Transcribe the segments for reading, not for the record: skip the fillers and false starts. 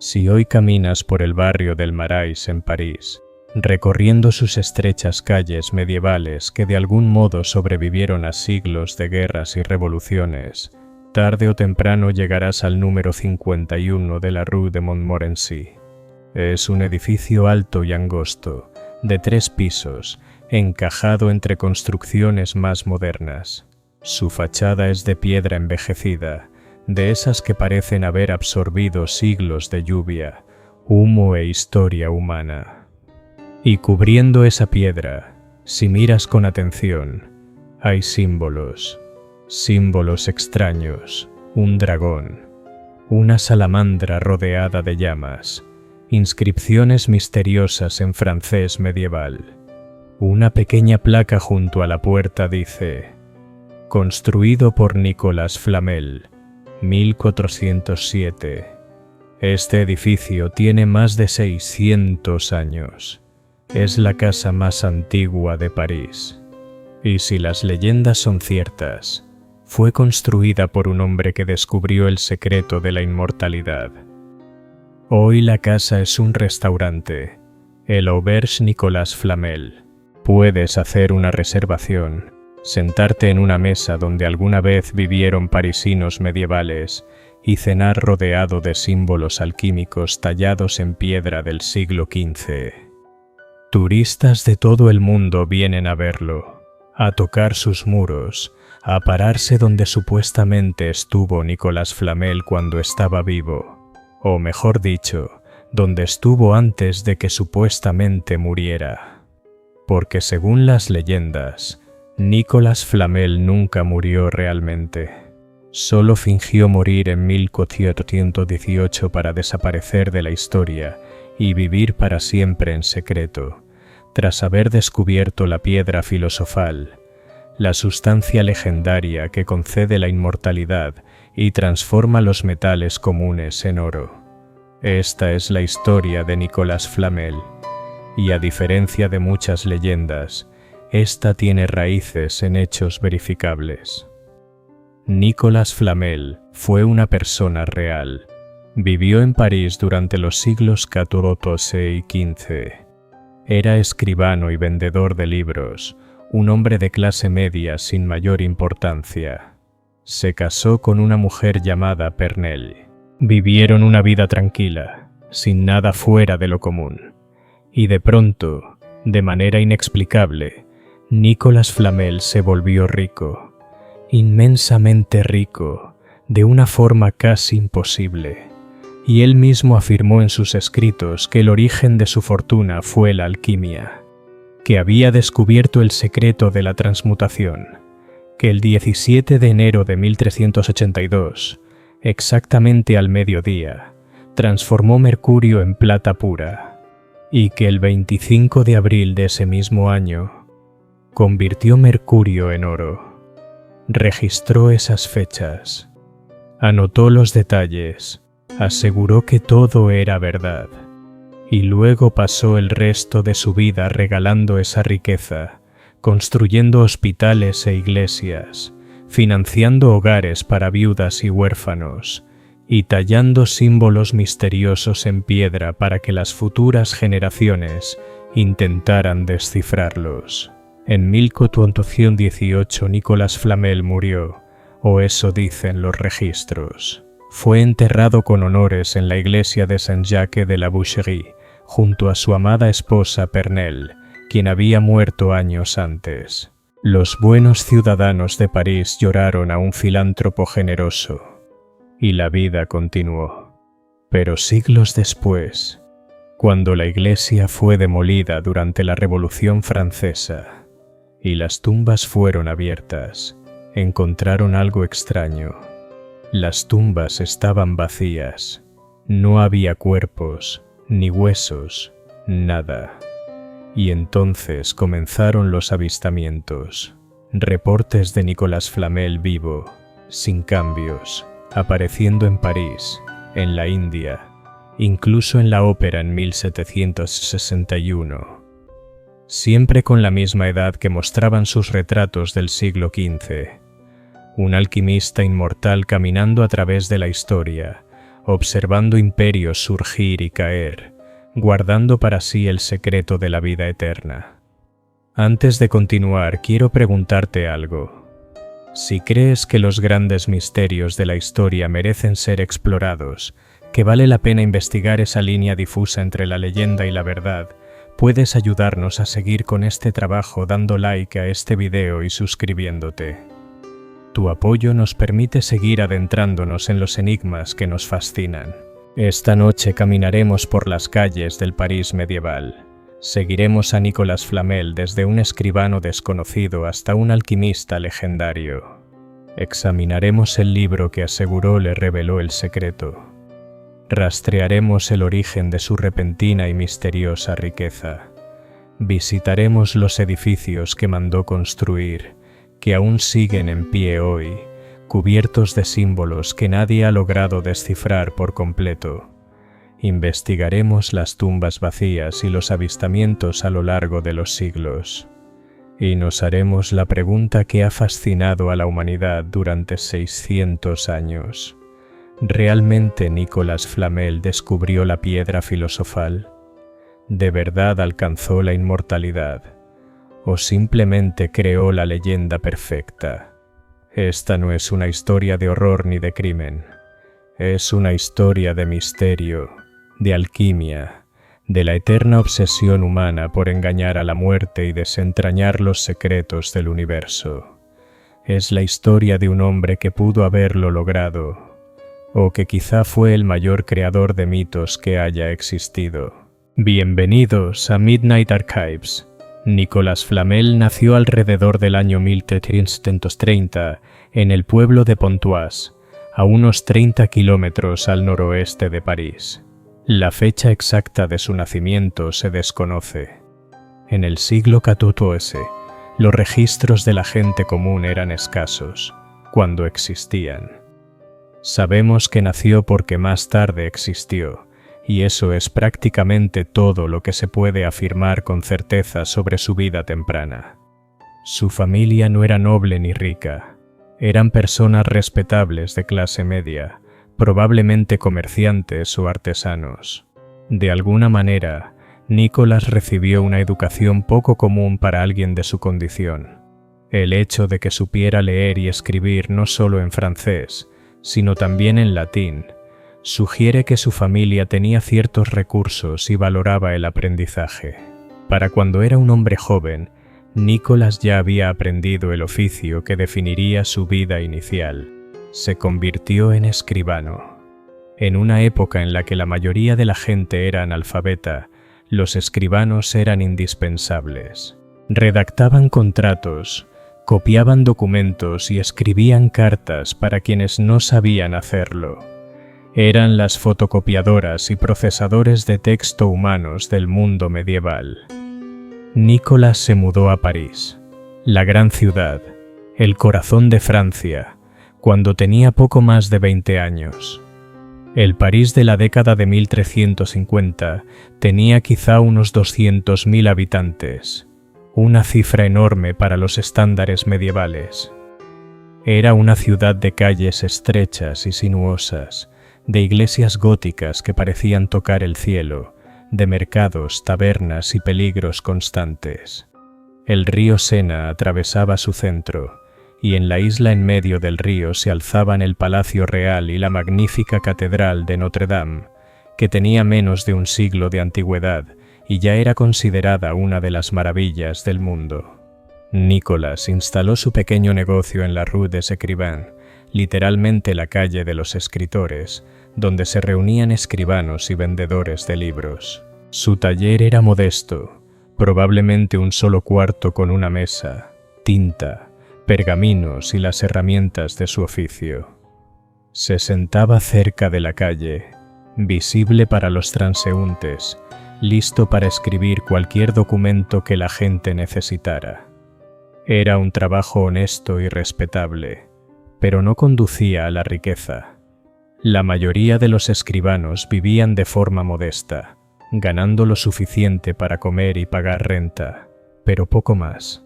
Si hoy caminas por el barrio del Marais en París, recorriendo sus estrechas calles medievales que de algún modo sobrevivieron a siglos de guerras y revoluciones, tarde o temprano llegarás al número 51 de la Rue de Montmorency. Es un edificio alto y angosto, de 3 pisos, encajado entre construcciones más modernas. Su fachada es de piedra envejecida, de esas que parecen haber absorbido siglos de lluvia, humo e historia humana. Y cubriendo esa piedra, si miras con atención, hay símbolos extraños, un dragón, una salamandra rodeada de llamas, inscripciones misteriosas en francés medieval. Una pequeña placa junto a la puerta dice: construido por Nicolas Flamel, 1407. Este edificio tiene más de 600 años. Es la casa más antigua de París. Y si las leyendas son ciertas, fue construida por un hombre que descubrió el secreto de la inmortalidad. Hoy la casa es un restaurante, el Auberge Nicolas Flamel. Puedes hacer una reservación, sentarte en una mesa donde alguna vez vivieron parisinos medievales y cenar rodeado de símbolos alquímicos tallados en piedra del siglo XV. Turistas de todo el mundo vienen a verlo, a tocar sus muros, a pararse donde supuestamente estuvo Nicolas Flamel cuando estaba vivo, o mejor dicho, donde estuvo antes de que supuestamente muriera. Porque según las leyendas, Nicolas Flamel nunca murió realmente. Solo fingió morir en 1418 para desaparecer de la historia y vivir para siempre en secreto, tras haber descubierto la piedra filosofal, la sustancia legendaria que concede la inmortalidad y transforma los metales comunes en oro. Esta es la historia de Nicolas Flamel, y a diferencia de muchas leyendas, esta tiene raíces en hechos verificables. Nicolas Flamel fue una persona real. Vivió en París durante los siglos XIV y XV. Era escribano y vendedor de libros, un hombre de clase media sin mayor importancia. Se casó con una mujer llamada Pernelle. Vivieron una vida tranquila, sin nada fuera de lo común. Y de pronto, de manera inexplicable, Nicolas Flamel se volvió rico, inmensamente rico, de una forma casi imposible, y él mismo afirmó en sus escritos que el origen de su fortuna fue la alquimia, que había descubierto el secreto de la transmutación, que el 17 de enero de 1382, exactamente al mediodía, transformó mercurio en plata pura, y que el 25 de abril de ese mismo año, convirtió mercurio en oro. Registró esas fechas, anotó los detalles, aseguró que todo era verdad, y luego pasó el resto de su vida regalando esa riqueza, construyendo hospitales e iglesias, financiando hogares para viudas y huérfanos, y tallando símbolos misteriosos en piedra para que las futuras generaciones intentaran descifrarlos. En 1418 Nicolas Flamel murió, o eso dicen los registros. Fue enterrado con honores en la iglesia de Saint-Jacques de la Boucherie, junto a su amada esposa Pernelle, quien había muerto años antes. Los buenos ciudadanos de París lloraron a un filántropo generoso, y la vida continuó. Pero siglos después, cuando la iglesia fue demolida durante la Revolución Francesa, y las tumbas fueron abiertas, encontraron algo extraño. Las tumbas estaban vacías. No había cuerpos, ni huesos, nada. Y entonces comenzaron los avistamientos. Reportes de Nicolas Flamel vivo, sin cambios, apareciendo en París, en la India, incluso en la ópera en 1761. Siempre con la misma edad que mostraban sus retratos del siglo XV. Un alquimista inmortal caminando a través de la historia, observando imperios surgir y caer, guardando para sí el secreto de la vida eterna. Antes de continuar, quiero preguntarte algo. Si crees que los grandes misterios de la historia merecen ser explorados, que vale la pena investigar esa línea difusa entre la leyenda y la verdad, puedes ayudarnos a seguir con este trabajo dando like a este video y suscribiéndote. Tu apoyo nos permite seguir adentrándonos en los enigmas que nos fascinan. Esta noche caminaremos por las calles del París medieval. Seguiremos a Nicolas Flamel desde un escribano desconocido hasta un alquimista legendario. Examinaremos el libro que aseguró le reveló el secreto. Rastrearemos el origen de su repentina y misteriosa riqueza. Visitaremos los edificios que mandó construir, que aún siguen en pie hoy, cubiertos de símbolos que nadie ha logrado descifrar por completo. Investigaremos las tumbas vacías y los avistamientos a lo largo de los siglos. Y nos haremos la pregunta que ha fascinado a la humanidad durante 600 años. ¿Realmente Nicolas Flamel descubrió la piedra filosofal? ¿De verdad alcanzó la inmortalidad? ¿O simplemente creó la leyenda perfecta? Esta no es una historia de horror ni de crimen. Es una historia de misterio, de alquimia, de la eterna obsesión humana por engañar a la muerte y desentrañar los secretos del universo. Es la historia de un hombre que pudo haberlo logrado, o que quizá fue el mayor creador de mitos que haya existido. Bienvenidos a Midnight Archives. Nicolas Flamel nació alrededor del año 1330 en el pueblo de Pontoise, a unos 30 kilómetros al noroeste de París. La fecha exacta de su nacimiento se desconoce. En el siglo XIV, los registros de la gente común eran escasos, cuando existían. Sabemos que nació porque más tarde existió, y eso es prácticamente todo lo que se puede afirmar con certeza sobre su vida temprana. Su familia no era noble ni rica. Eran personas respetables de clase media, probablemente comerciantes o artesanos. De alguna manera, Nicolas recibió una educación poco común para alguien de su condición. El hecho de que supiera leer y escribir no solo en francés, sino también en latín, sugiere que su familia tenía ciertos recursos y valoraba el aprendizaje. Para cuando era un hombre joven, Nicolas ya había aprendido el oficio que definiría su vida inicial. Se convirtió en escribano. En una época en la que la mayoría de la gente era analfabeta, los escribanos eran indispensables. Redactaban contratos, copiaban documentos y escribían cartas para quienes no sabían hacerlo. Eran las fotocopiadoras y procesadores de texto humanos del mundo medieval. Nicolas se mudó a París, la gran ciudad, el corazón de Francia, cuando tenía poco más de 20 años. El París de la década de 1350 tenía quizá unos 200.000 habitantes, una cifra enorme para los estándares medievales. Era una ciudad de calles estrechas y sinuosas, de iglesias góticas que parecían tocar el cielo, de mercados, tabernas y peligros constantes. El río Sena atravesaba su centro, y en la isla en medio del río se alzaban el Palacio Real y la magnífica Catedral de Notre Dame, que tenía menos de un siglo de antigüedad y ya era considerada una de las maravillas del mundo. Nicolas instaló su pequeño negocio en la Rue des Écrivains, literalmente la calle de los escritores, donde se reunían escribanos y vendedores de libros. Su taller era modesto, probablemente un solo cuarto con una mesa, tinta, pergaminos y las herramientas de su oficio. Se sentaba cerca de la calle, visible para los transeúntes, listo para escribir cualquier documento que la gente necesitara. Era un trabajo honesto y respetable, pero no conducía a la riqueza. La mayoría de los escribanos vivían de forma modesta, ganando lo suficiente para comer y pagar renta, pero poco más.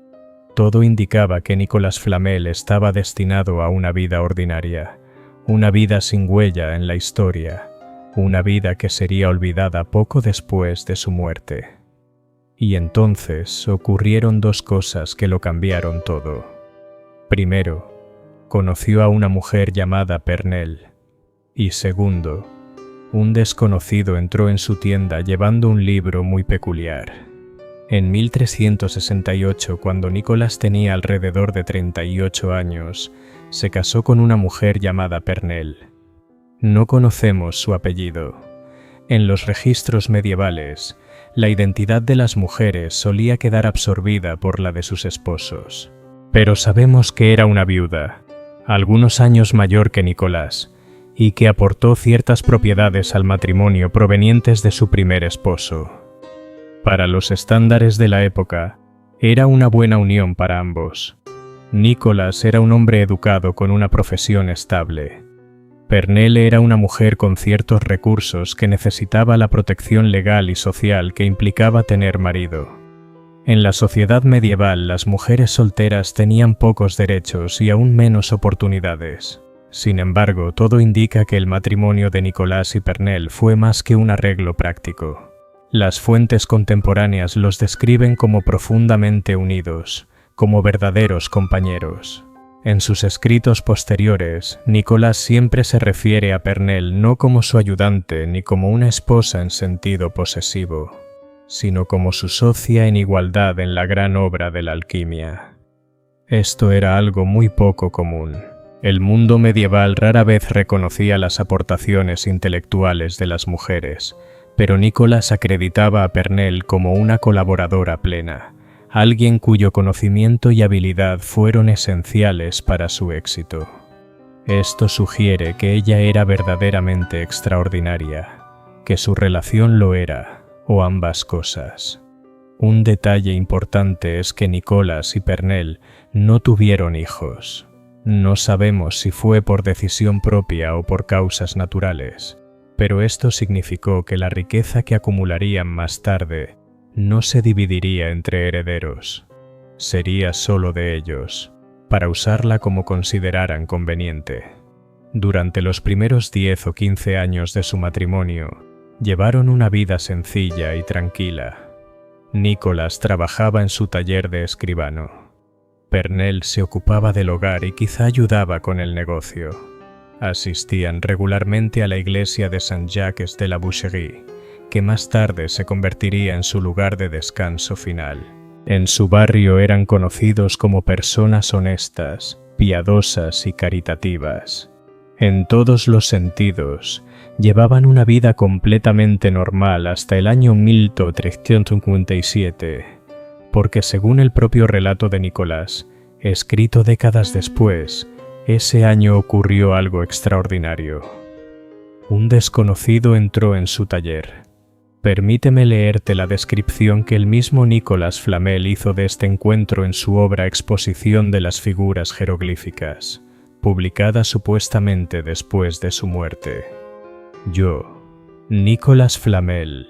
Todo indicaba que Nicolas Flamel estaba destinado a una vida ordinaria, una vida sin huella en la historia, una vida que sería olvidada poco después de su muerte. Y entonces ocurrieron dos cosas que lo cambiaron todo. Primero, conoció a una mujer llamada Pernell. Y segundo, un desconocido entró en su tienda llevando un libro muy peculiar. En 1368, cuando Nicolás tenía alrededor de 38 años, se casó con una mujer llamada Pernell. No conocemos su apellido. En los registros medievales, la identidad de las mujeres solía quedar absorbida por la de sus esposos. Pero sabemos que era una viuda, algunos años mayor que Nicolás, y que aportó ciertas propiedades al matrimonio provenientes de su primer esposo. Para los estándares de la época, era una buena unión para ambos. Nicolás era un hombre educado con una profesión estable. Pernell era una mujer con ciertos recursos que necesitaba la protección legal y social que implicaba tener marido. En la sociedad medieval, las mujeres solteras tenían pocos derechos y aún menos oportunidades. Sin embargo, todo indica que el matrimonio de Nicolás y Pernell fue más que un arreglo práctico. Las fuentes contemporáneas los describen como profundamente unidos, como verdaderos compañeros. En sus escritos posteriores, Nicolás siempre se refiere a Pernell no como su ayudante ni como una esposa en sentido posesivo, sino como su socia en igualdad en la gran obra de la alquimia. Esto era algo muy poco común. El mundo medieval rara vez reconocía las aportaciones intelectuales de las mujeres, pero Nicolás acreditaba a Pernell como una colaboradora plena, alguien cuyo conocimiento y habilidad fueron esenciales para su éxito. Esto sugiere que ella era verdaderamente extraordinaria, que su relación lo era, o ambas cosas. Un detalle importante es que Nicolás y Pernell no tuvieron hijos. No sabemos si fue por decisión propia o por causas naturales, pero esto significó que la riqueza que acumularían más tarde no se dividiría entre herederos. Sería solo de ellos, para usarla como consideraran conveniente. Durante los primeros 10 o 15 años de su matrimonio, llevaron una vida sencilla y tranquila. Nicolás trabajaba en su taller de escribano. Pernell se ocupaba del hogar y quizá ayudaba con el negocio. Asistían regularmente a la iglesia de Saint-Jacques de la Boucherie, que más tarde se convertiría en su lugar de descanso final. En su barrio eran conocidos como personas honestas, piadosas y caritativas. En todos los sentidos, llevaban una vida completamente normal hasta el año 1357, porque según el propio relato de Nicolás, escrito décadas después, ese año ocurrió algo extraordinario. Un desconocido entró en su taller. Permíteme leerte la descripción que el mismo Nicolas Flamel hizo de este encuentro en su obra Exposición de las figuras jeroglíficas, publicada supuestamente después de su muerte. Yo, Nicolas Flamel,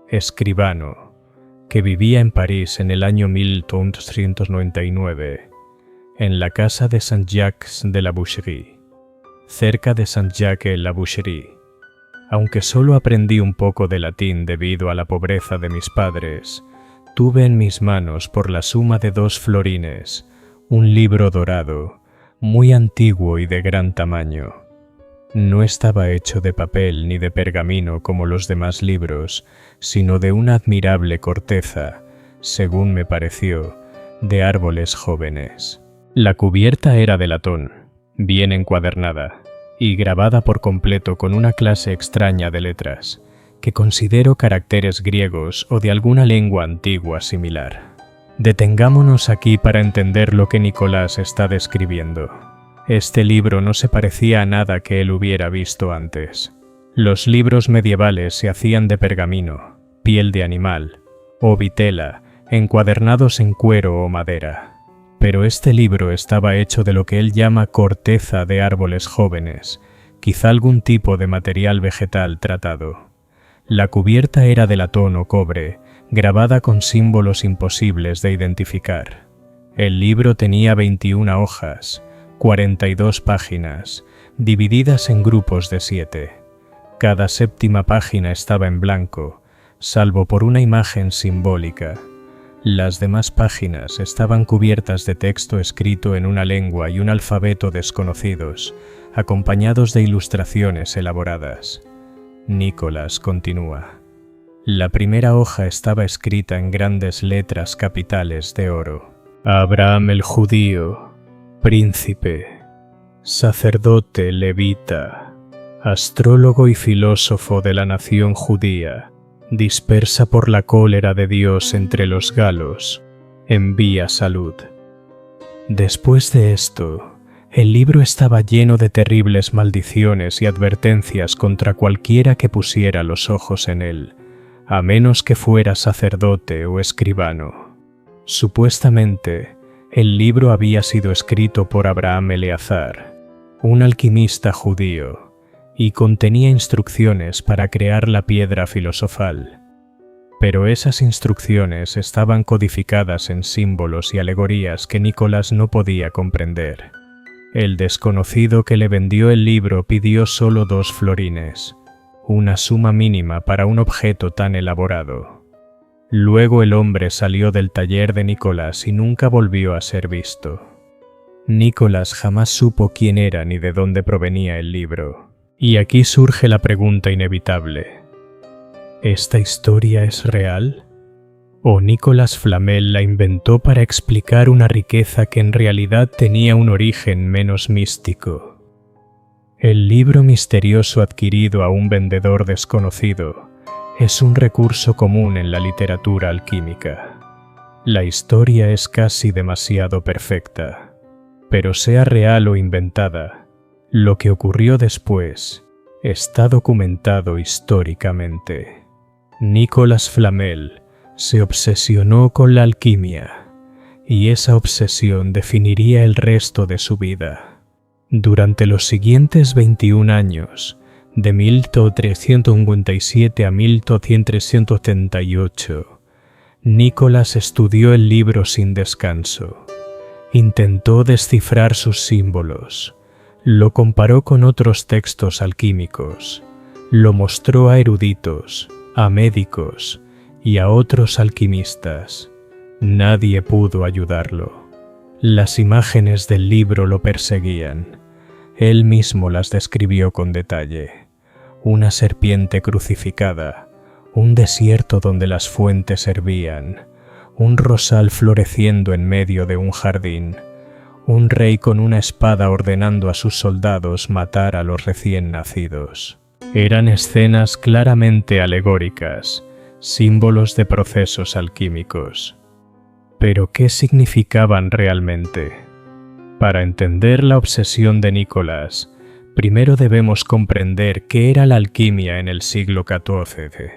escribano, que vivía en París en el año 1399, en la casa de Saint-Jacques de la Boucherie, cerca de Saint-Jacques-la-Boucherie. Aunque solo aprendí un poco de latín debido a la pobreza de mis padres, tuve en mis manos por la suma de 2 florines un libro dorado, muy antiguo y de gran tamaño. No estaba hecho de papel ni de pergamino como los demás libros, sino de una admirable corteza, según me pareció, de árboles jóvenes. La cubierta era de latón, bien encuadernada, y grabada por completo con una clase extraña de letras, que considero caracteres griegos o de alguna lengua antigua similar. Detengámonos aquí para entender lo que Nicolás está describiendo. Este libro no se parecía a nada que él hubiera visto antes. Los libros medievales se hacían de pergamino, piel de animal, o vitela, encuadernados en cuero o madera. Pero este libro estaba hecho de lo que él llama corteza de árboles jóvenes, quizá algún tipo de material vegetal tratado. La cubierta era de latón o cobre, grabada con símbolos imposibles de identificar. El libro tenía 21 hojas, 42 páginas, divididas en grupos de 7. Cada séptima página estaba en blanco, salvo por una imagen simbólica. Las demás páginas estaban cubiertas de texto escrito en una lengua y un alfabeto desconocidos, acompañados de ilustraciones elaboradas. Nicholas continúa. La primera hoja estaba escrita en grandes letras capitales de oro. Abraham el judío, príncipe, sacerdote levita, astrólogo y filósofo de la nación judía, dispersa por la cólera de Dios entre los galos, envía salud. Después de esto, el libro estaba lleno de terribles maldiciones y advertencias contra cualquiera que pusiera los ojos en él, a menos que fuera sacerdote o escribano. Supuestamente, el libro había sido escrito por Abraham Eleazar, un alquimista judío, y contenía instrucciones para crear la piedra filosofal. Pero esas instrucciones estaban codificadas en símbolos y alegorías que Nicholas no podía comprender. El desconocido que le vendió el libro pidió solo 2 florines, una suma mínima para un objeto tan elaborado. Luego el hombre salió del taller de Nicholas y nunca volvió a ser visto. Nicholas jamás supo quién era ni de dónde provenía el libro. Y aquí surge la pregunta inevitable. ¿Esta historia es real? ¿O Nicolas Flamel la inventó para explicar una riqueza que en realidad tenía un origen menos místico? El libro misterioso adquirido a un vendedor desconocido es un recurso común en la literatura alquímica. La historia es casi demasiado perfecta, pero sea real o inventada, lo que ocurrió después está documentado históricamente. Nicolas Flamel se obsesionó con la alquimia, y esa obsesión definiría el resto de su vida. Durante los siguientes 21 años, de 1357 a 1338, Nicolas estudió el libro sin descanso. Intentó descifrar sus símbolos, lo comparó con otros textos alquímicos, lo mostró a eruditos, a médicos y a otros alquimistas. Nadie pudo ayudarlo. Las imágenes del libro lo perseguían. Él mismo las describió con detalle. Una serpiente crucificada, un desierto donde las fuentes hervían, un rosal floreciendo en medio de un jardín, un rey con una espada ordenando a sus soldados matar a los recién nacidos. Eran escenas claramente alegóricas, símbolos de procesos alquímicos. ¿Pero qué significaban realmente? Para entender la obsesión de Nicholas, primero debemos comprender qué era la alquimia en el siglo XIV.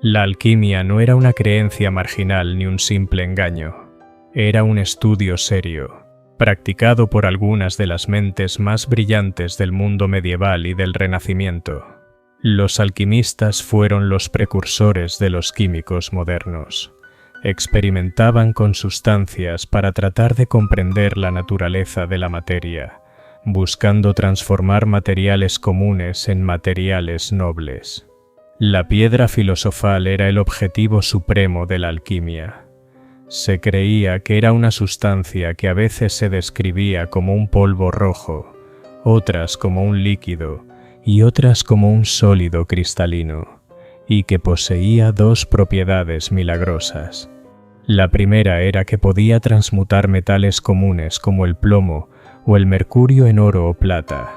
La alquimia no era una creencia marginal ni un simple engaño. Era un estudio serio, practicado por algunas de las mentes más brillantes del mundo medieval y del Renacimiento. Los alquimistas fueron los precursores de los químicos modernos. Experimentaban con sustancias para tratar de comprender la naturaleza de la materia, buscando transformar materiales comunes en materiales nobles. La piedra filosofal era el objetivo supremo de la alquimia. Se creía que era una sustancia que a veces se describía como un polvo rojo, otras como un líquido y otras como un sólido cristalino, y que poseía 2 propiedades milagrosas. La primera era que podía transmutar metales comunes como el plomo o el mercurio en oro o plata.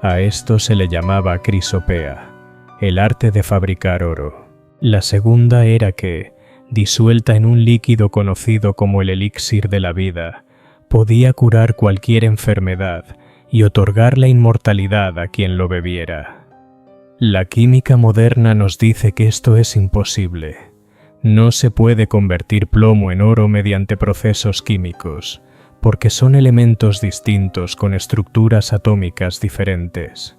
A esto se le llamaba crisopea, el arte de fabricar oro. La segunda era que, disuelta en un líquido conocido como el elixir de la vida, podía curar cualquier enfermedad y otorgar la inmortalidad a quien lo bebiera. La química moderna nos dice que esto es imposible. No se puede convertir plomo en oro mediante procesos químicos, porque son elementos distintos con estructuras atómicas diferentes.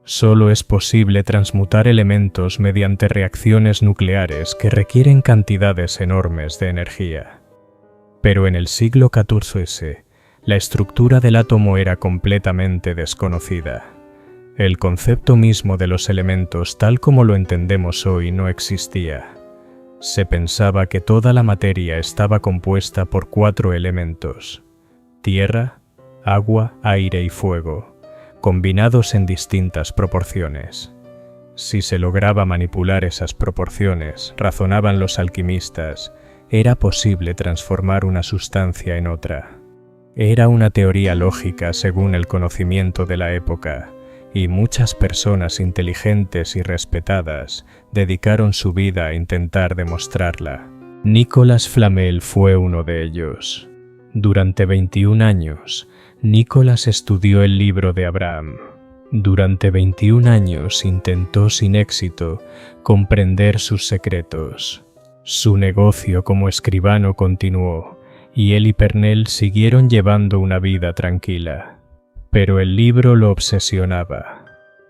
Solo es posible transmutar elementos mediante reacciones nucleares que requieren cantidades enormes de energía. Pero en el siglo XIV, la estructura del átomo era completamente desconocida. El concepto mismo de los elementos tal como lo entendemos hoy no existía. Se pensaba que toda la materia estaba compuesta por 4 elementos: tierra, agua, aire y fuego, combinados en distintas proporciones. Si se lograba manipular esas proporciones, razonaban los alquimistas, era posible transformar una sustancia en otra. Era una teoría lógica según el conocimiento de la época, y muchas personas inteligentes y respetadas dedicaron su vida a intentar demostrarla. Nicolas Flamel fue uno de ellos. Durante 21 años, Nicolas estudió el libro de Abraham. Durante 21 años intentó sin éxito comprender sus secretos. Su negocio como escribano continuó, y él y Pernell siguieron llevando una vida tranquila. Pero el libro lo obsesionaba.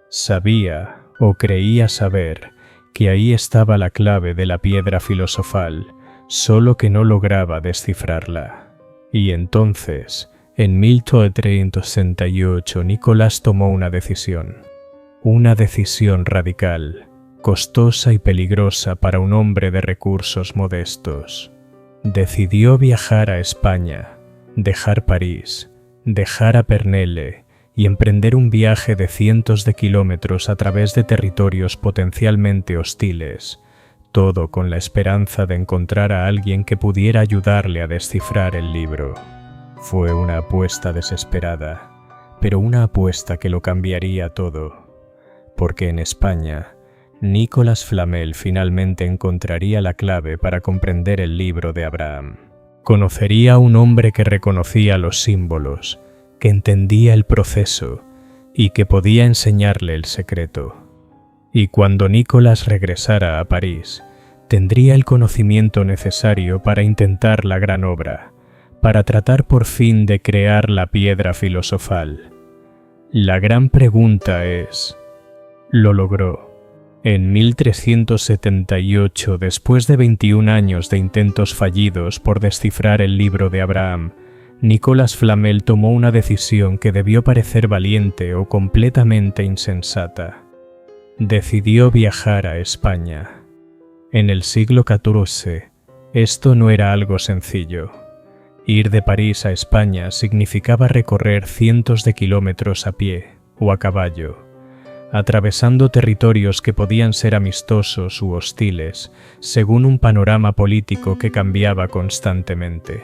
Sabía, o creía saber, que ahí estaba la clave de la piedra filosofal, solo que no lograba descifrarla. Y entonces, en 1368, Nicolás tomó una decisión radical, costosa y peligrosa para un hombre de recursos modestos. Decidió viajar a España, dejar París, dejar a Pernelle y emprender un viaje de cientos de kilómetros a través de territorios potencialmente hostiles, todo con la esperanza de encontrar a alguien que pudiera ayudarle a descifrar el libro. Fue una apuesta desesperada, pero una apuesta que lo cambiaría todo, porque en España, Nicolas Flamel finalmente encontraría la clave para comprender el libro de Abraham. Conocería a un hombre que reconocía los símbolos, que entendía el proceso y que podía enseñarle el secreto. Y cuando Nicolas regresara a París, tendría el conocimiento necesario para intentar la gran obra, para tratar por fin de crear la piedra filosofal. La gran pregunta es, ¿lo logró? En 1378, después de 21 años de intentos fallidos por descifrar el libro de Abraham, Nicolas Flamel tomó una decisión que debió parecer valiente o completamente insensata. Decidió viajar a España. En el siglo XIV, esto no era algo sencillo. Ir de París a España significaba recorrer cientos de kilómetros a pie o a caballo, atravesando territorios que podían ser amistosos u hostiles, según un panorama político que cambiaba constantemente.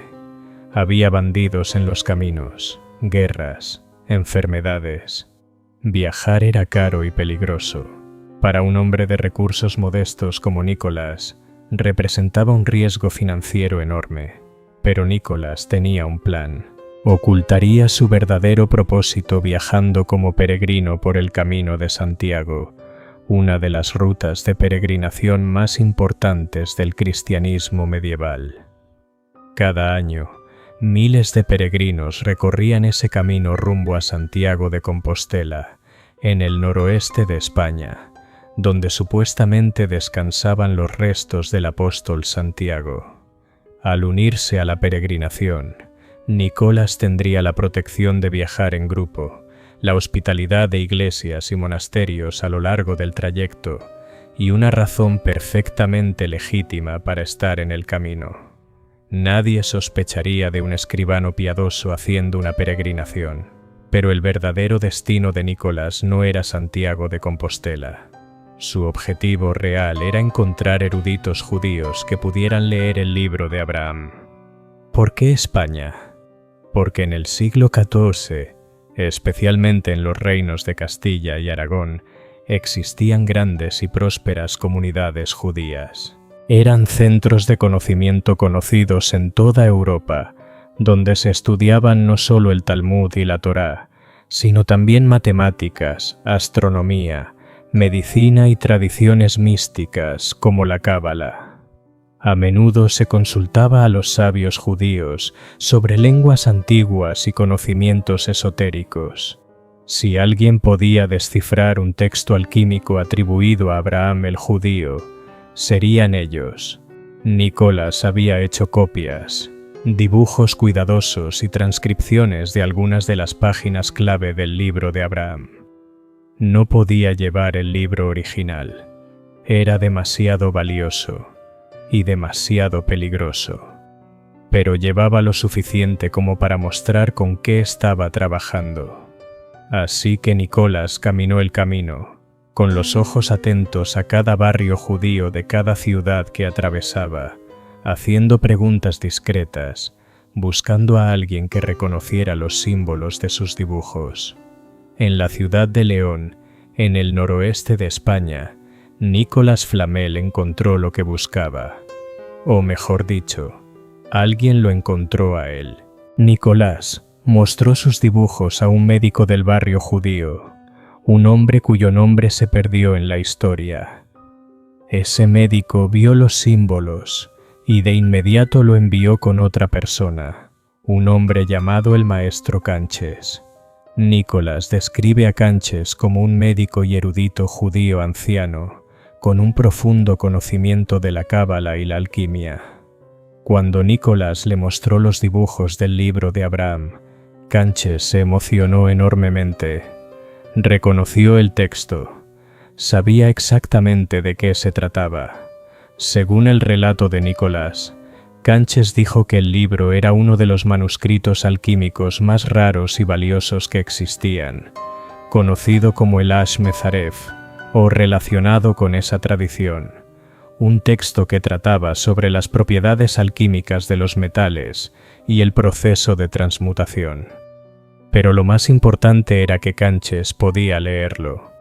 Había bandidos en los caminos, guerras, enfermedades. Viajar era caro y peligroso. Para un hombre de recursos modestos como Nicolás, representaba un riesgo financiero enorme. Pero Nicolás tenía un plan. Ocultaría su verdadero propósito viajando como peregrino por el Camino de Santiago, una de las rutas de peregrinación más importantes del cristianismo medieval. Cada año, miles de peregrinos recorrían ese camino rumbo a Santiago de Compostela, en el noroeste de España, donde supuestamente descansaban los restos del apóstol Santiago. Al unirse a la peregrinación, Nicolás tendría la protección de viajar en grupo, la hospitalidad de iglesias y monasterios a lo largo del trayecto y una razón perfectamente legítima para estar en el camino. Nadie sospecharía de un escribano piadoso haciendo una peregrinación, pero el verdadero destino de Nicolás no era Santiago de Compostela. Su objetivo real era encontrar eruditos judíos que pudieran leer el libro de Abraham. ¿Por qué España? Porque en el siglo XIV, especialmente en los reinos de Castilla y Aragón, existían grandes y prósperas comunidades judías. Eran centros de conocimiento conocidos en toda Europa, donde se estudiaban no solo el Talmud y la Torá, sino también matemáticas, astronomía, medicina y tradiciones místicas como la Cábala. A menudo se consultaba a los sabios judíos sobre lenguas antiguas y conocimientos esotéricos. Si alguien podía descifrar un texto alquímico atribuido a Abraham el judío, serían ellos. Nicolás había hecho copias, dibujos cuidadosos y transcripciones de algunas de las páginas clave del libro de Abraham. No podía llevar el libro original. Era demasiado valioso y demasiado peligroso. Pero llevaba lo suficiente como para mostrar con qué estaba trabajando. Así que Nicolás caminó el camino, con los ojos atentos a cada barrio judío de cada ciudad que atravesaba, haciendo preguntas discretas, buscando a alguien que reconociera los símbolos de sus dibujos. En la ciudad de León, en el noroeste de España, Nicolás Flamel encontró lo que buscaba. O mejor dicho, alguien lo encontró a él. Nicolás mostró sus dibujos a un médico del barrio judío, un hombre cuyo nombre se perdió en la historia. Ese médico vio los símbolos y de inmediato lo envió con otra persona, un hombre llamado el maestro Canches. Nicolás describe a Canches como un médico y erudito judío anciano, con un profundo conocimiento de la cábala y la alquimia. Cuando Nicolás le mostró los dibujos del libro de Abraham, Canches se emocionó enormemente. Reconoció el texto. Sabía exactamente de qué se trataba. Según el relato de Nicolás, Canches dijo que el libro era uno de los manuscritos alquímicos más raros y valiosos que existían, conocido como el Ash-Mezaref, o relacionado con esa tradición, un texto que trataba sobre las propiedades alquímicas de los metales y el proceso de transmutación. Pero lo más importante era que Canches podía leerlo.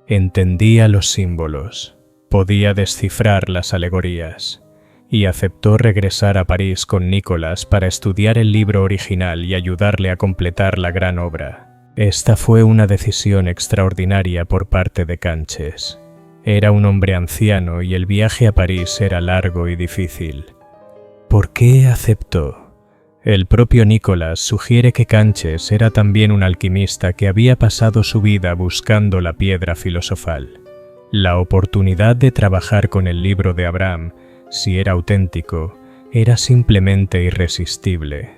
Entendía los símbolos, podía descifrar las alegorías, y aceptó regresar a París con Nicolás para estudiar el libro original y ayudarle a completar la gran obra. Esta fue una decisión extraordinaria por parte de Canches. Era un hombre anciano y el viaje a París era largo y difícil. ¿Por qué aceptó? El propio Nicolás sugiere que Canches era también un alquimista que había pasado su vida buscando la piedra filosofal. La oportunidad de trabajar con el libro de Abraham, si era auténtico, era simplemente irresistible.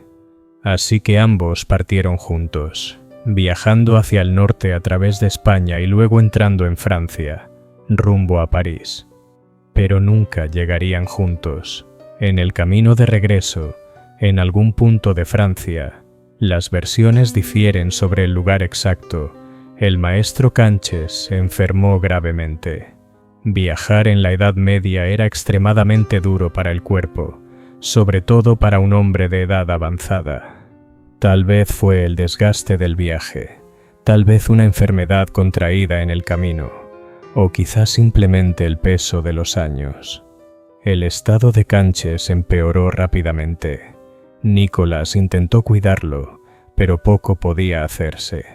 Así que ambos partieron juntos, viajando hacia el norte a través de España y luego entrando en Francia, rumbo a París. Pero nunca llegarían juntos. En el camino de regreso, en algún punto de Francia, las versiones difieren sobre el lugar exacto. El maestro Canches se enfermó gravemente. Viajar en la Edad Media era extremadamente duro para el cuerpo, sobre todo para un hombre de edad avanzada. Tal vez fue el desgaste del viaje, tal vez una enfermedad contraída en el camino, o quizás simplemente el peso de los años. El estado de Canches empeoró rápidamente. Nicolás intentó cuidarlo, pero poco podía hacerse.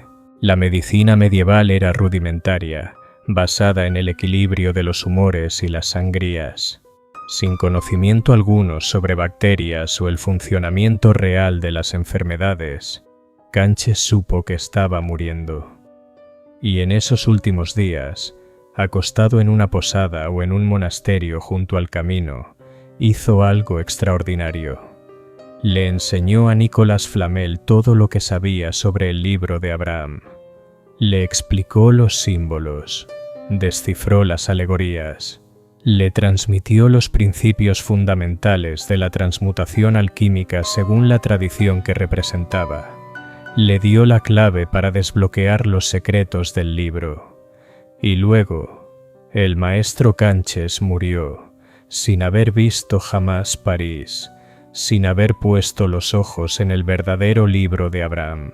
La medicina medieval era rudimentaria, basada en el equilibrio de los humores y las sangrías. Sin conocimiento alguno sobre bacterias o el funcionamiento real de las enfermedades, Canches supo que estaba muriendo. Y en esos últimos días, acostado en una posada o en un monasterio junto al camino, hizo algo extraordinario. Le enseñó a Nicolás Flamel todo lo que sabía sobre el libro de Abraham. Le explicó los símbolos, descifró las alegorías, le transmitió los principios fundamentales de la transmutación alquímica según la tradición que representaba. Le dio la clave para desbloquear los secretos del libro. Y luego, el maestro Canches murió, sin haber visto jamás París, sin haber puesto los ojos en el verdadero libro de Abraham.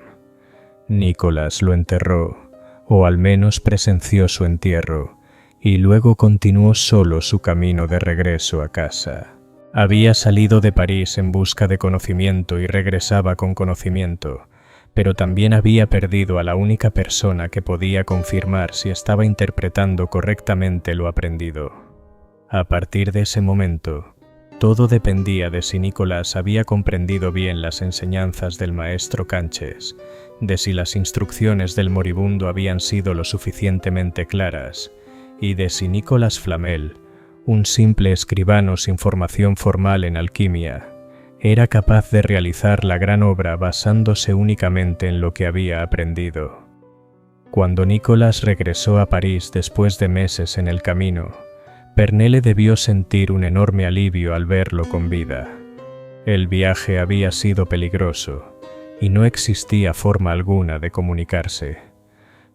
Nicolás lo enterró, o al menos presenció su entierro, y luego continuó solo su camino de regreso a casa. Había salido de París en busca de conocimiento y regresaba con conocimiento, pero también había perdido a la única persona que podía confirmar si estaba interpretando correctamente lo aprendido. A partir de ese momento, todo dependía de si Nicolás había comprendido bien las enseñanzas del maestro Canches, de si las instrucciones del moribundo habían sido lo suficientemente claras, y de si Nicolás Flamel, un simple escribano sin formación formal en alquimia, era capaz de realizar la gran obra basándose únicamente en lo que había aprendido. Cuando Nicolás regresó a París después de meses en el camino, Pernelle debió sentir un enorme alivio al verlo con vida. El viaje había sido peligroso y no existía forma alguna de comunicarse,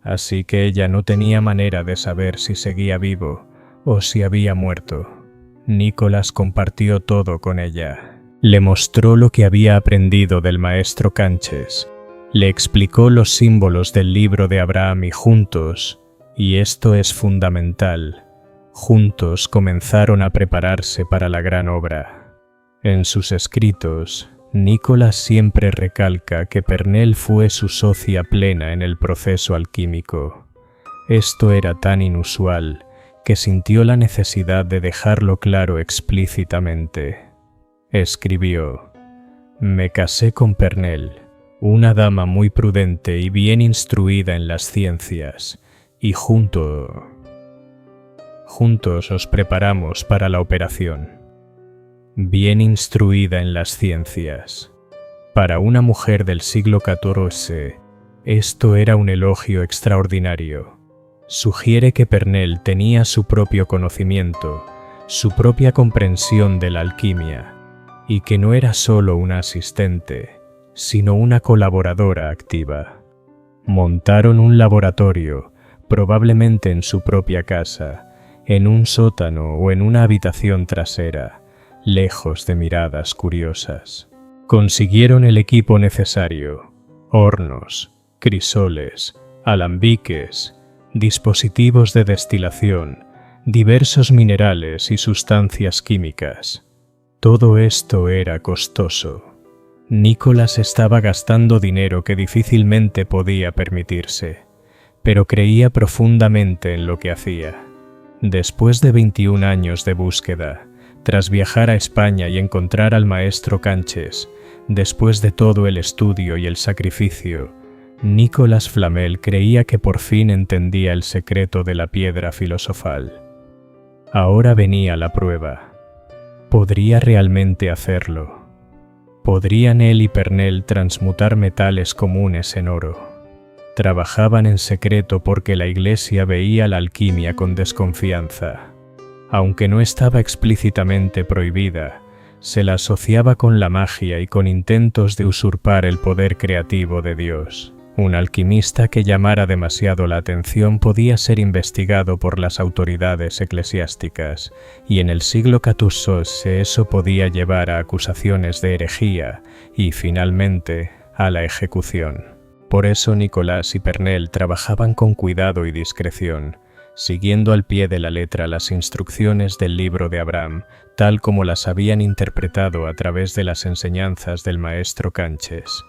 así que ella no tenía manera de saber si seguía vivo o si había muerto. Nicolás compartió todo con ella. Le mostró lo que había aprendido del maestro Canches, le explicó los símbolos del libro de Abraham y juntos, y esto es fundamental, juntos comenzaron a prepararse para la gran obra. En sus escritos, Nicolás siempre recalca que Pernelle fue su socia plena en el proceso alquímico. Esto era tan inusual que sintió la necesidad de dejarlo claro explícitamente. Escribió: «Me casé con Pernelle, una dama muy prudente y bien instruida en las ciencias, y juntos os preparamos para la operación». Bien instruida en las ciencias. Para una mujer del siglo XIV, esto era un elogio extraordinario. Sugiere que Pernelle tenía su propio conocimiento, su propia comprensión de la alquimia, y que no era solo una asistente, sino una colaboradora activa. Montaron un laboratorio, probablemente en su propia casa, en un sótano o en una habitación trasera, lejos de miradas curiosas. Consiguieron el equipo necesario: hornos, crisoles, alambiques, dispositivos de destilación, diversos minerales y sustancias químicas. Todo esto era costoso. Nicolás estaba gastando dinero que difícilmente podía permitirse, pero creía profundamente en lo que hacía. Después de 21 años de búsqueda, tras viajar a España y encontrar al maestro Canches, después de todo el estudio y el sacrificio, Nicolás Flamel creía que por fin entendía el secreto de la piedra filosofal. Ahora venía la prueba. ¿Podría realmente hacerlo? ¿Podrían él y Pernelle transmutar metales comunes en oro? Trabajaban en secreto porque la Iglesia veía la alquimia con desconfianza. Aunque no estaba explícitamente prohibida, se la asociaba con la magia y con intentos de usurpar el poder creativo de Dios. Un alquimista que llamara demasiado la atención podía ser investigado por las autoridades eclesiásticas, y en el siglo XIV eso podía llevar a acusaciones de herejía y, finalmente, a la ejecución. Por eso Nicolás y Pernelle trabajaban con cuidado y discreción, siguiendo al pie de la letra las instrucciones del libro de Abraham, tal como las habían interpretado a través de las enseñanzas del maestro Canches.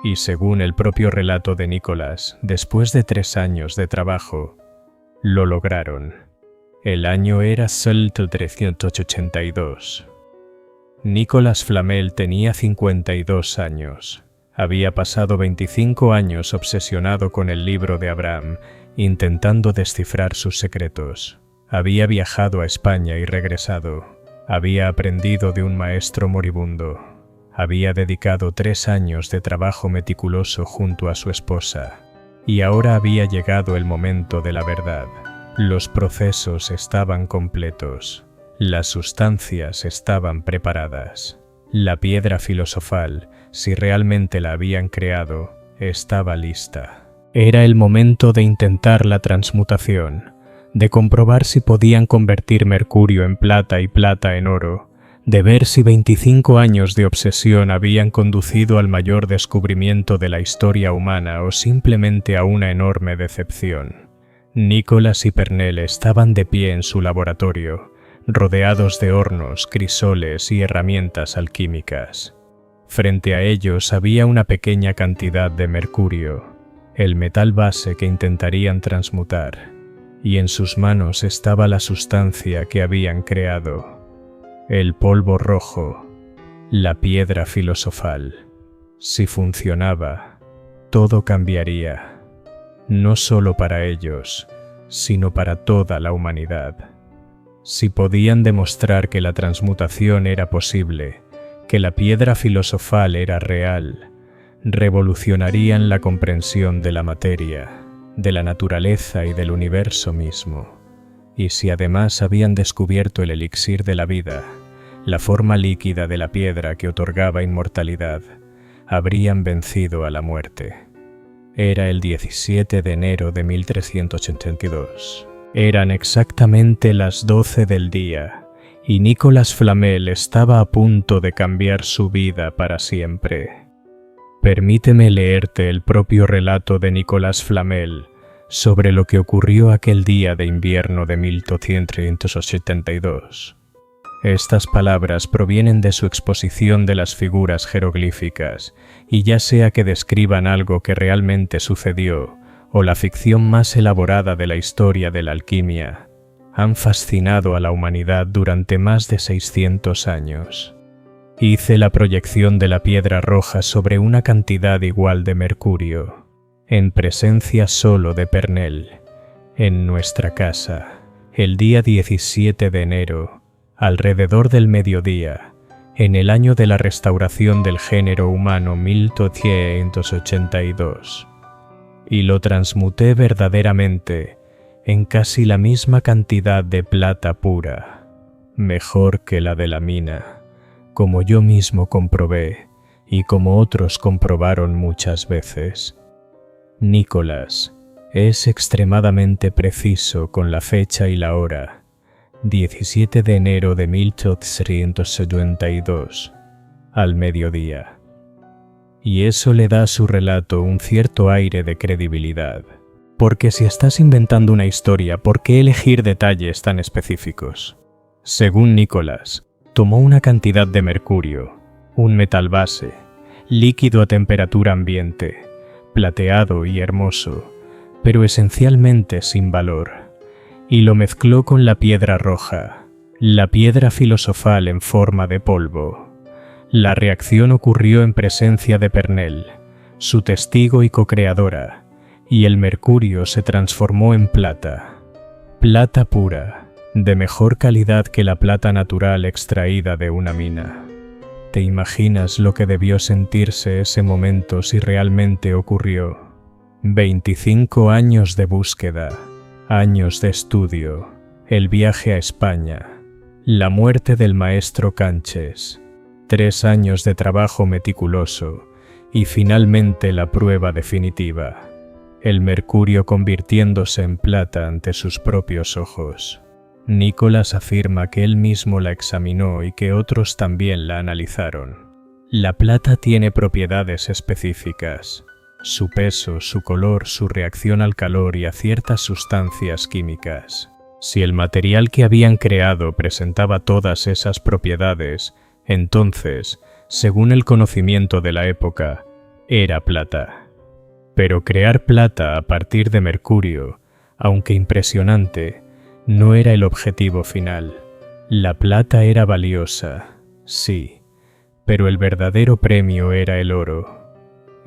Y según el propio relato de Nicolás, después de 3 años de trabajo, lo lograron. El año era 1382. Nicolás Flamel tenía 52 años. Había pasado 25 años obsesionado con el libro de Abraham, intentando descifrar sus secretos. Había viajado a España y regresado. Había aprendido de un maestro moribundo. Había dedicado 3 años de trabajo meticuloso junto a su esposa. Y ahora había llegado el momento de la verdad. Los procesos estaban completos. Las sustancias estaban preparadas. La piedra filosofal, si realmente la habían creado, estaba lista. Era el momento de intentar la transmutación, de comprobar si podían convertir mercurio en plata y plata en oro, de ver si 25 años de obsesión habían conducido al mayor descubrimiento de la historia humana o simplemente a una enorme decepción. Nicolás y Pernelle estaban de pie en su laboratorio, rodeados de hornos, crisoles y herramientas alquímicas. Frente a ellos había una pequeña cantidad de mercurio, el metal base que intentarían transmutar, y en sus manos estaba la sustancia que habían creado, el polvo rojo, la piedra filosofal. Si funcionaba, todo cambiaría, no solo para ellos, sino para toda la humanidad. Si podían demostrar que la transmutación era posible, que la piedra filosofal era real, revolucionarían la comprensión de la materia. de la naturaleza y del universo mismo. Y si además habían descubierto el elixir de la vida, la forma líquida de la piedra que otorgaba inmortalidad, habrían vencido a la muerte. Era el 17 de enero de 1382. Eran exactamente las 12 del día, y Nicolas Flamel estaba a punto de cambiar su vida para siempre. Permíteme leerte el propio relato de Nicolas Flamel sobre lo que ocurrió aquel día de invierno de 1382. Estas palabras provienen de su exposición de las figuras jeroglíficas, y ya sea que describan algo que realmente sucedió o la ficción más elaborada de la historia de la alquimia, han fascinado a la humanidad durante más de 600 años. Hice la proyección de la piedra roja sobre una cantidad igual de mercurio, en presencia solo de Pernell, en nuestra casa, el día 17 de enero, alrededor del mediodía, en el año de la restauración del género humano 1382, y lo transmuté verdaderamente en casi la misma cantidad de plata pura, mejor que la de la mina, como yo mismo comprobé y como otros comprobaron muchas veces. Nicolas es extremadamente preciso con la fecha y la hora, 17 de enero de 1382, al mediodía. Y eso le da a su relato un cierto aire de credibilidad, porque si estás inventando una historia, ¿por qué elegir detalles tan específicos? Según Nicolas, tomó una cantidad de mercurio, un metal base, líquido a temperatura ambiente, plateado y hermoso, pero esencialmente sin valor, y lo mezcló con la piedra roja, la piedra filosofal en forma de polvo. La reacción ocurrió en presencia de Pernell, su testigo y co-creadora, y el mercurio se transformó en plata. Plata pura, de mejor calidad que la plata natural extraída de una mina. ¿Te imaginas lo que debió sentirse ese momento si realmente ocurrió? 25 años de búsqueda, años de estudio, el viaje a España, la muerte del maestro Canches, 3 años de trabajo meticuloso y finalmente la prueba definitiva, el mercurio convirtiéndose en plata ante sus propios ojos. Nicolas afirma que él mismo la examinó y que otros también la analizaron. La plata tiene propiedades específicas: su peso, su color, su reacción al calor y a ciertas sustancias químicas. Si el material que habían creado presentaba todas esas propiedades, entonces, según el conocimiento de la época, era plata. Pero crear plata a partir de mercurio, aunque impresionante, no era el objetivo final. La plata era valiosa, sí, pero el verdadero premio era el oro.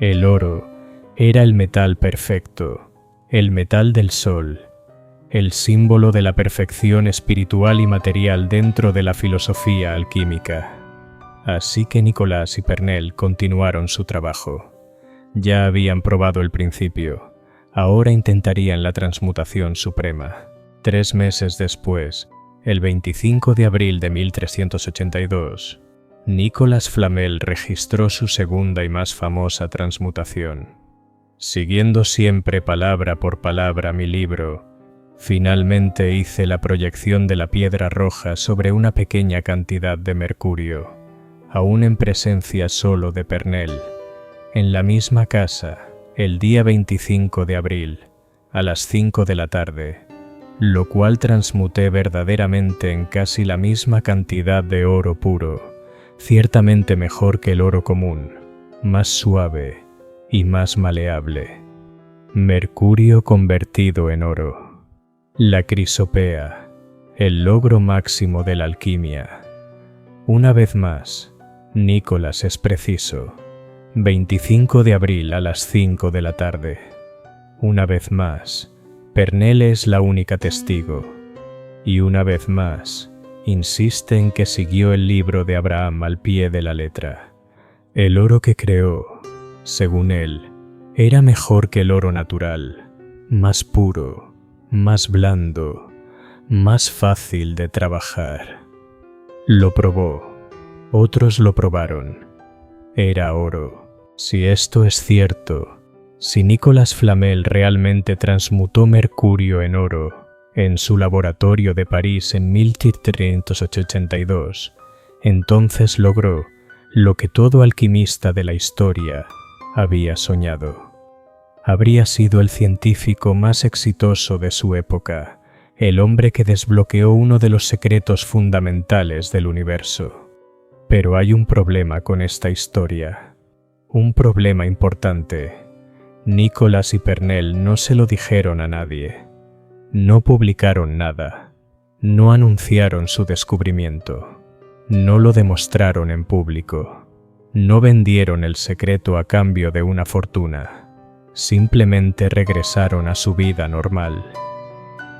El oro era el metal perfecto, el metal del sol, el símbolo de la perfección espiritual y material dentro de la filosofía alquímica. Así que Nicolas y Pernell continuaron su trabajo. Ya habían probado el principio, ahora intentarían la transmutación suprema. 3 meses después, el 25 de abril de 1382, Nicolas Flamel registró su segunda y más famosa transmutación. Siguiendo siempre palabra por palabra mi libro, finalmente hice la proyección de la piedra roja sobre una pequeña cantidad de mercurio, aún en presencia solo de Pernell, en la misma casa, el día 25 de abril, a las 5 de la tarde, lo cual transmuté verdaderamente en casi la misma cantidad de oro puro, ciertamente mejor que el oro común, más suave y más maleable. Mercurio convertido en oro. La crisopea, el logro máximo de la alquimia. Una vez más, Nicolas es preciso. 25 de abril a las 5 de la tarde. Una vez más, Pernell es la única testigo. Y una vez más, insiste en que siguió el libro de Abraham al pie de la letra. El oro que creó, según él, era mejor que el oro natural, más puro, más blando, más fácil de trabajar. Lo probó, otros lo probaron. Era oro. Si esto es cierto, si Nicolas Flamel realmente transmutó mercurio en oro en su laboratorio de París en 1382, entonces logró lo que todo alquimista de la historia había soñado. Habría sido el científico más exitoso de su época, el hombre que desbloqueó uno de los secretos fundamentales del universo. Pero hay un problema con esta historia, un problema importante. Nicolas y Pernell no se lo dijeron a nadie, no publicaron nada, no anunciaron su descubrimiento, no lo demostraron en público, no vendieron el secreto a cambio de una fortuna, simplemente regresaron a su vida normal.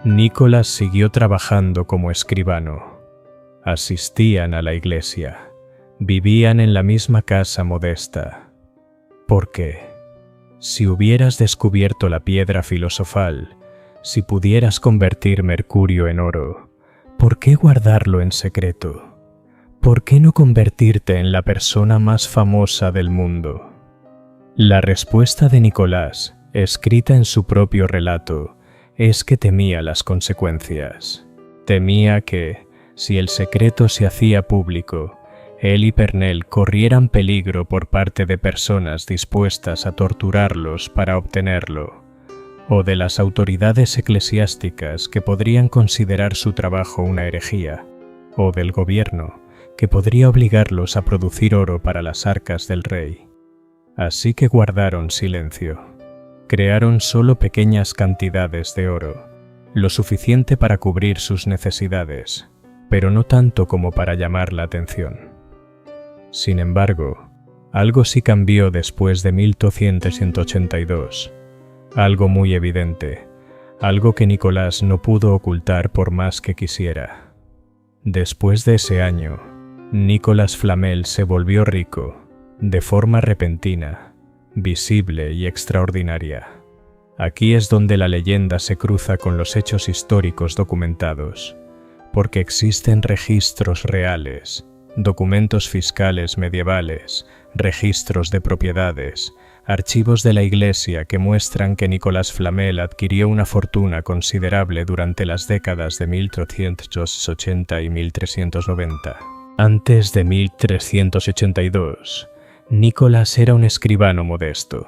Nicolas siguió trabajando como escribano, asistían a la iglesia, vivían en la misma casa modesta. ¿Por qué? Si hubieras descubierto la piedra filosofal, si pudieras convertir mercurio en oro, ¿por qué guardarlo en secreto? ¿Por qué no convertirte en la persona más famosa del mundo? La respuesta de Nicolás, escrita en su propio relato, es que temía las consecuencias. Temía que, si el secreto se hacía público, él y Pernell corrieran peligro por parte de personas dispuestas a torturarlos para obtenerlo, o de las autoridades eclesiásticas que podrían considerar su trabajo una herejía, o del gobierno, que podría obligarlos a producir oro para las arcas del rey. Así que guardaron silencio. Crearon solo pequeñas cantidades de oro, lo suficiente para cubrir sus necesidades, pero no tanto como para llamar la atención. Sin embargo, algo sí cambió después de 1282, algo muy evidente, algo que Nicolás no pudo ocultar por más que quisiera. Después de ese año, Nicolas Flamel se volvió rico, de forma repentina, visible y extraordinaria. Aquí es donde la leyenda se cruza con los hechos históricos documentados, porque existen registros reales, documentos fiscales medievales, registros de propiedades, archivos de la Iglesia que muestran que Nicolas Flamel adquirió una fortuna considerable durante las décadas de 1380 y 1390. Antes de 1382, Nicolas era un escribano modesto.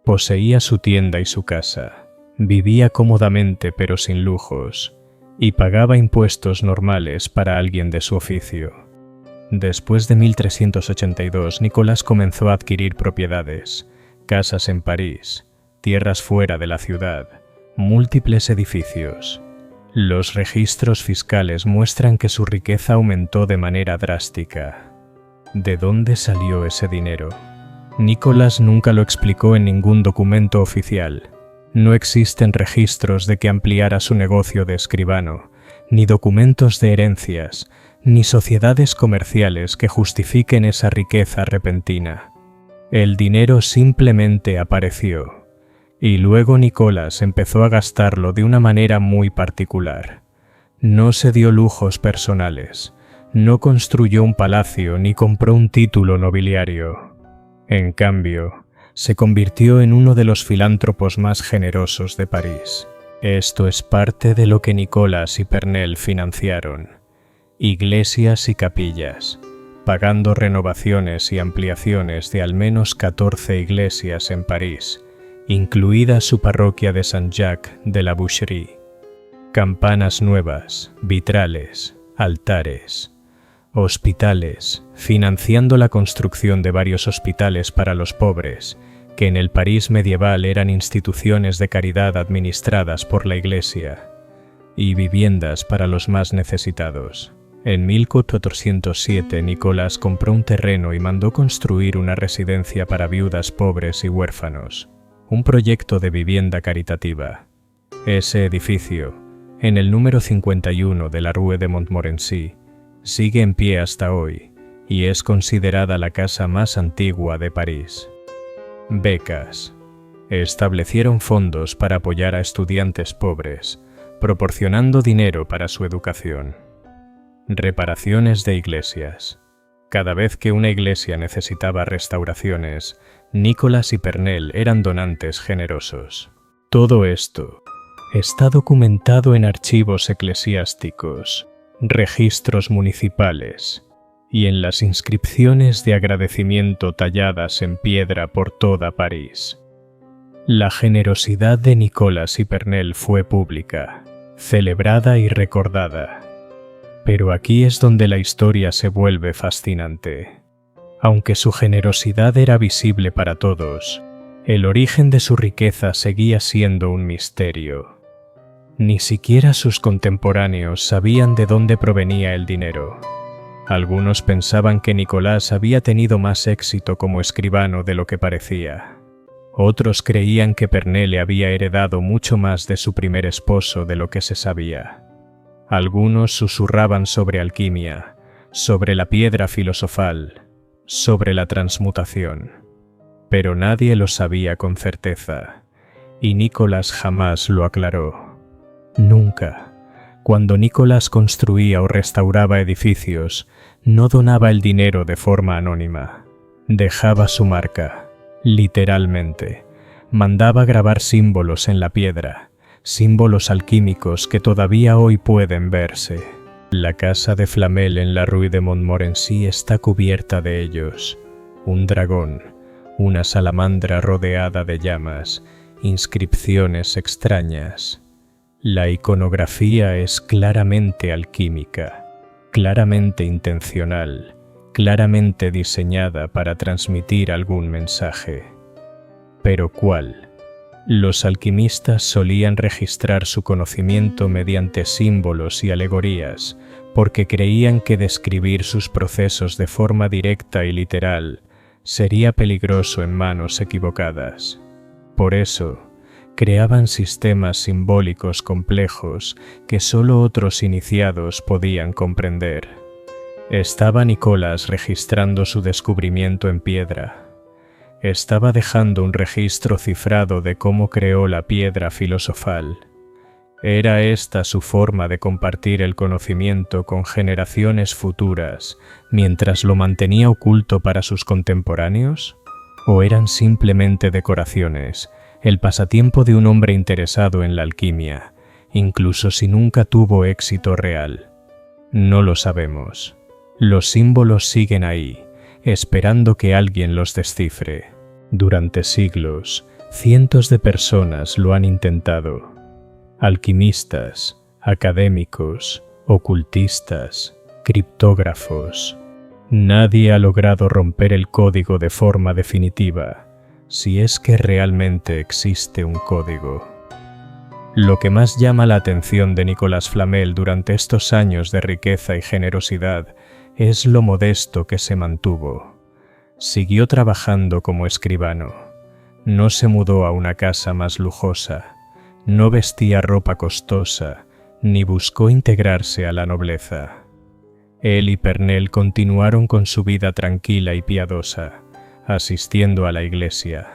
Poseía su tienda y su casa, vivía cómodamente pero sin lujos, y pagaba impuestos normales para alguien de su oficio. Después de 1382, Nicolás comenzó a adquirir propiedades, casas en París, tierras fuera de la ciudad, múltiples edificios. Los registros fiscales muestran que su riqueza aumentó de manera drástica. ¿De dónde salió ese dinero? Nicolás nunca lo explicó en ningún documento oficial. No existen registros de que ampliara su negocio de escribano, ni documentos de herencias, ni sociedades comerciales que justifiquen esa riqueza repentina. El dinero simplemente apareció, y luego Nicolás empezó a gastarlo de una manera muy particular. No se dio lujos personales, no construyó un palacio ni compró un título nobiliario. En cambio, se convirtió en uno de los filántropos más generosos de París. Esto es parte de lo que Nicolás y Pernell financiaron. Iglesias y capillas, pagando renovaciones y ampliaciones de al menos 14 iglesias en París, incluida su parroquia de Saint-Jacques de la Boucherie. Campanas nuevas, vitrales, altares, hospitales, financiando la construcción de varios hospitales para los pobres, que en el París medieval eran instituciones de caridad administradas por la Iglesia, y viviendas para los más necesitados. En 1407, Nicolás compró un terreno y mandó construir una residencia para viudas pobres y huérfanos, un proyecto de vivienda caritativa. Ese edificio, en el número 51 de la Rue de Montmorency, sigue en pie hasta hoy y es considerada la casa más antigua de París. Becas. Establecieron fondos para apoyar a estudiantes pobres, proporcionando dinero para su educación. Reparaciones de iglesias. Cada vez que una iglesia necesitaba restauraciones, Nicholas y Pernell eran donantes generosos. Todo esto está documentado en archivos eclesiásticos, registros municipales y en las inscripciones de agradecimiento talladas en piedra por toda París. La generosidad de Nicholas y Pernell fue pública, celebrada y recordada. Pero aquí es donde la historia se vuelve fascinante. Aunque su generosidad era visible para todos, el origen de su riqueza seguía siendo un misterio. Ni siquiera sus contemporáneos sabían de dónde provenía el dinero. Algunos pensaban que Nicolás había tenido más éxito como escribano de lo que parecía. Otros creían que Pernell le había heredado mucho más de su primer esposo de lo que se sabía. Algunos susurraban sobre alquimia, sobre la piedra filosofal, sobre la transmutación. Pero nadie lo sabía con certeza, y Nicolás jamás lo aclaró. Nunca. Cuando Nicolás construía o restauraba edificios, no donaba el dinero de forma anónima. Dejaba su marca. Literalmente, mandaba grabar símbolos en la piedra, símbolos alquímicos que todavía hoy pueden verse. La casa de Flamel en la Rue de Montmorency está cubierta de ellos. Un dragón, una salamandra rodeada de llamas, inscripciones extrañas. La iconografía es claramente alquímica, claramente intencional, claramente diseñada para transmitir algún mensaje. ¿Pero cuál? Los alquimistas solían registrar su conocimiento mediante símbolos y alegorías, porque creían que describir sus procesos de forma directa y literal sería peligroso en manos equivocadas. Por eso, creaban sistemas simbólicos complejos que solo otros iniciados podían comprender. Estaba Nicolás registrando su descubrimiento en piedra. Estaba dejando un registro cifrado de cómo creó la piedra filosofal. ¿Era esta su forma de compartir el conocimiento con generaciones futuras mientras lo mantenía oculto para sus contemporáneos? ¿O eran simplemente decoraciones, el pasatiempo de un hombre interesado en la alquimia, incluso si nunca tuvo éxito real? No lo sabemos. Los símbolos siguen ahí, esperando que alguien los descifre. Durante siglos, cientos de personas lo han intentado. Alquimistas, académicos, ocultistas, criptógrafos. Nadie ha logrado romper el código de forma definitiva, si es que realmente existe un código. Lo que más llama la atención de Nicolás Flamel durante estos años de riqueza y generosidad es lo modesto que se mantuvo. Siguió trabajando como escribano. No se mudó a una casa más lujosa. No vestía ropa costosa, ni buscó integrarse a la nobleza. Él y Pernell continuaron con su vida tranquila y piadosa, asistiendo a la iglesia,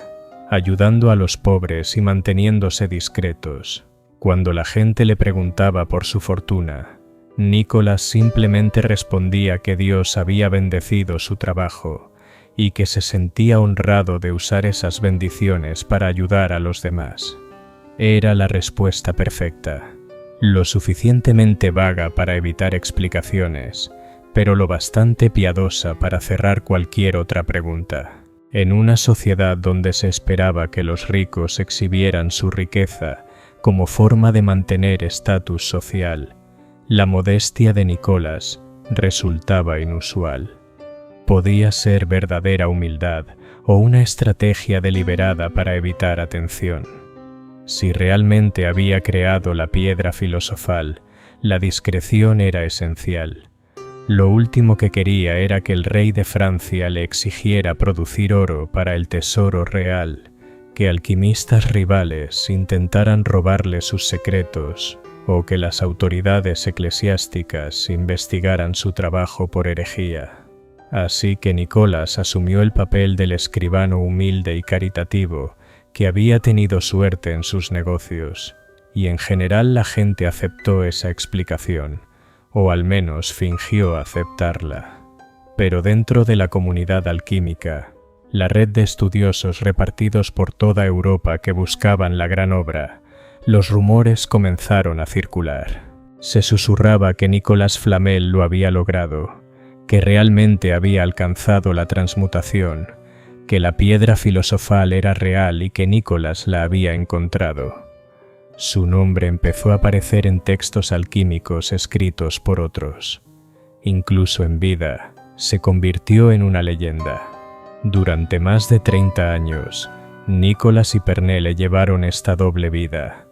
ayudando a los pobres y manteniéndose discretos. Cuando la gente le preguntaba por su fortuna, Nicolás simplemente respondía que Dios había bendecido su trabajo y que se sentía honrado de usar esas bendiciones para ayudar a los demás. Era la respuesta perfecta, lo suficientemente vaga para evitar explicaciones, pero lo bastante piadosa para cerrar cualquier otra pregunta. En una sociedad donde se esperaba que los ricos exhibieran su riqueza como forma de mantener estatus social, la modestia de Nicolás resultaba inusual. Podía ser verdadera humildad o una estrategia deliberada para evitar atención. Si realmente había creado la piedra filosofal, la discreción era esencial. Lo último que quería era que el rey de Francia le exigiera producir oro para el tesoro real, que alquimistas rivales intentaran robarle sus secretos, o que las autoridades eclesiásticas investigaran su trabajo por herejía. Así que Nicolás asumió el papel del escribano humilde y caritativo que había tenido suerte en sus negocios, y en general la gente aceptó esa explicación, o al menos fingió aceptarla. Pero dentro de la comunidad alquímica, la red de estudiosos repartidos por toda Europa que buscaban la gran obra, los rumores comenzaron a circular. Se susurraba que Nicolas Flamel lo había logrado, que realmente había alcanzado la transmutación, que la piedra filosofal era real y que Nicolas la había encontrado. Su nombre empezó a aparecer en textos alquímicos escritos por otros. Incluso en vida, se convirtió en una leyenda. Durante más de 30 años, Nicolas y Pernelle llevaron esta doble vida.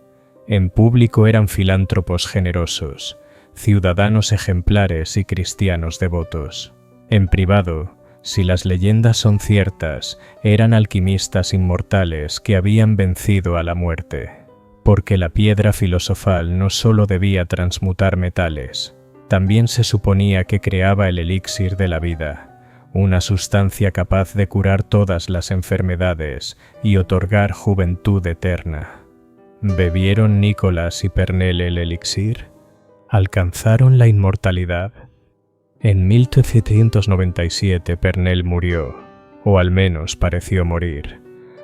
En público eran filántropos generosos, ciudadanos ejemplares y cristianos devotos. En privado, si las leyendas son ciertas, eran alquimistas inmortales que habían vencido a la muerte. Porque la piedra filosofal no solo debía transmutar metales, también se suponía que creaba el elixir de la vida, una sustancia capaz de curar todas las enfermedades y otorgar juventud eterna. ¿Bebieron Nicolas y Pernelle el elixir? ¿Alcanzaron la inmortalidad? En 1797 Pernelle murió, o al menos pareció morir.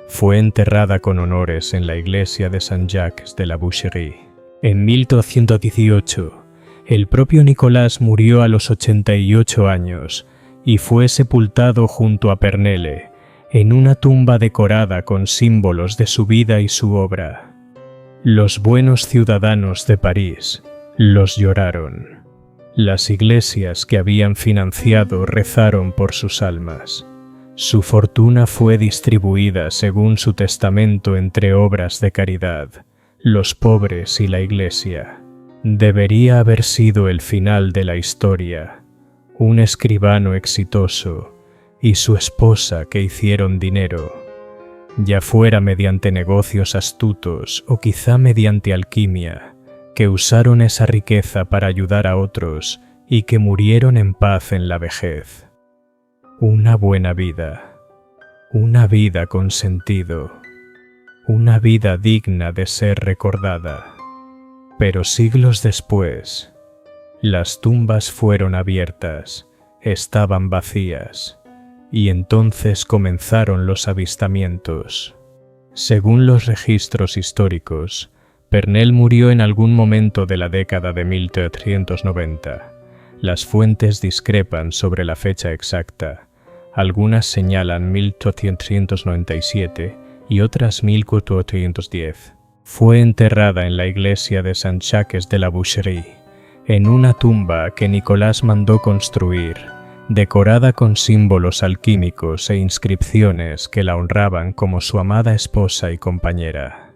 Fue enterrada con honores en la iglesia de Saint-Jacques de la Boucherie. En 1218, el propio Nicolas murió a los 88 años y fue sepultado junto a Pernelle en una tumba decorada con símbolos de su vida y su obra. Los buenos ciudadanos de París los lloraron. Las iglesias que habían financiado rezaron por sus almas. Su fortuna fue distribuida según su testamento entre obras de caridad, los pobres y la iglesia. Debería haber sido el final de la historia. Un escribano exitoso y su esposa que hicieron dinero, ya fuera mediante negocios astutos o quizá mediante alquimia, que usaron esa riqueza para ayudar a otros y que murieron en paz en la vejez. Una buena vida, una vida con sentido, una vida digna de ser recordada. Pero siglos después, las tumbas fueron abiertas, estaban vacías, y entonces comenzaron los avistamientos. Según los registros históricos, Pernelle murió en algún momento de la década de 1390. Las fuentes discrepan sobre la fecha exacta. Algunas señalan 1897 y otras 1410. Fue enterrada en la iglesia de Saint-Jacques de la Boucherie, en una tumba que Nicolas mandó construir, decorada con símbolos alquímicos e inscripciones que la honraban como su amada esposa y compañera.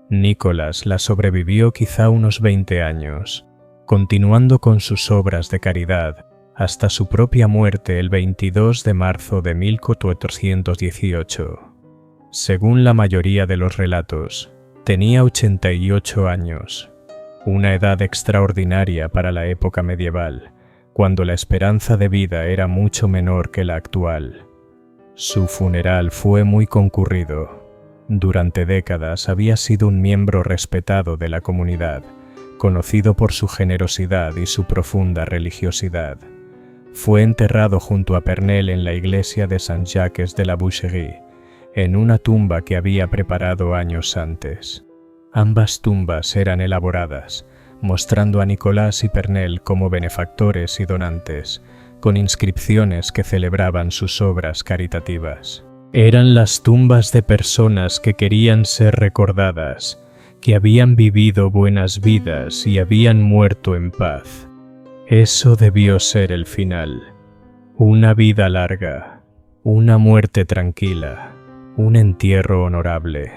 Nicolas la sobrevivió quizá unos 20 años, continuando con sus obras de caridad, hasta su propia muerte el 22 de marzo de 1418. Según la mayoría de los relatos, tenía 88 años, una edad extraordinaria para la época medieval, cuando la esperanza de vida era mucho menor que la actual. Su funeral fue muy concurrido. Durante décadas había sido un miembro respetado de la comunidad, conocido por su generosidad y su profunda religiosidad. Fue enterrado junto a Pernelle en la iglesia de Saint-Jacques de la Boucherie, en una tumba que había preparado años antes. Ambas tumbas eran elaboradas, mostrando a Nicolas y Pernelle como benefactores y donantes, con inscripciones que celebraban sus obras caritativas. Eran las tumbas de personas que querían ser recordadas, que habían vivido buenas vidas y habían muerto en paz. Eso debió ser el final. Una vida larga, una muerte tranquila, un entierro honorable.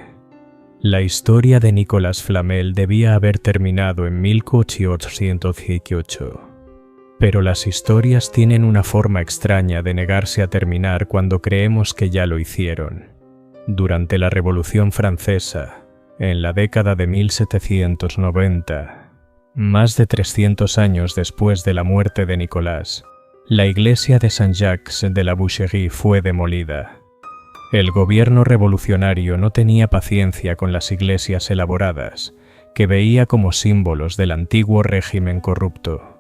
La historia de Nicolas Flamel debía haber terminado en 1818. Pero las historias tienen una forma extraña de negarse a terminar cuando creemos que ya lo hicieron. Durante la Revolución Francesa, en la década de 1790, más de 300 años después de la muerte de Nicolas, la iglesia de Saint-Jacques de la Boucherie fue demolida. El gobierno revolucionario no tenía paciencia con las iglesias elaboradas, que veía como símbolos del antiguo régimen corrupto.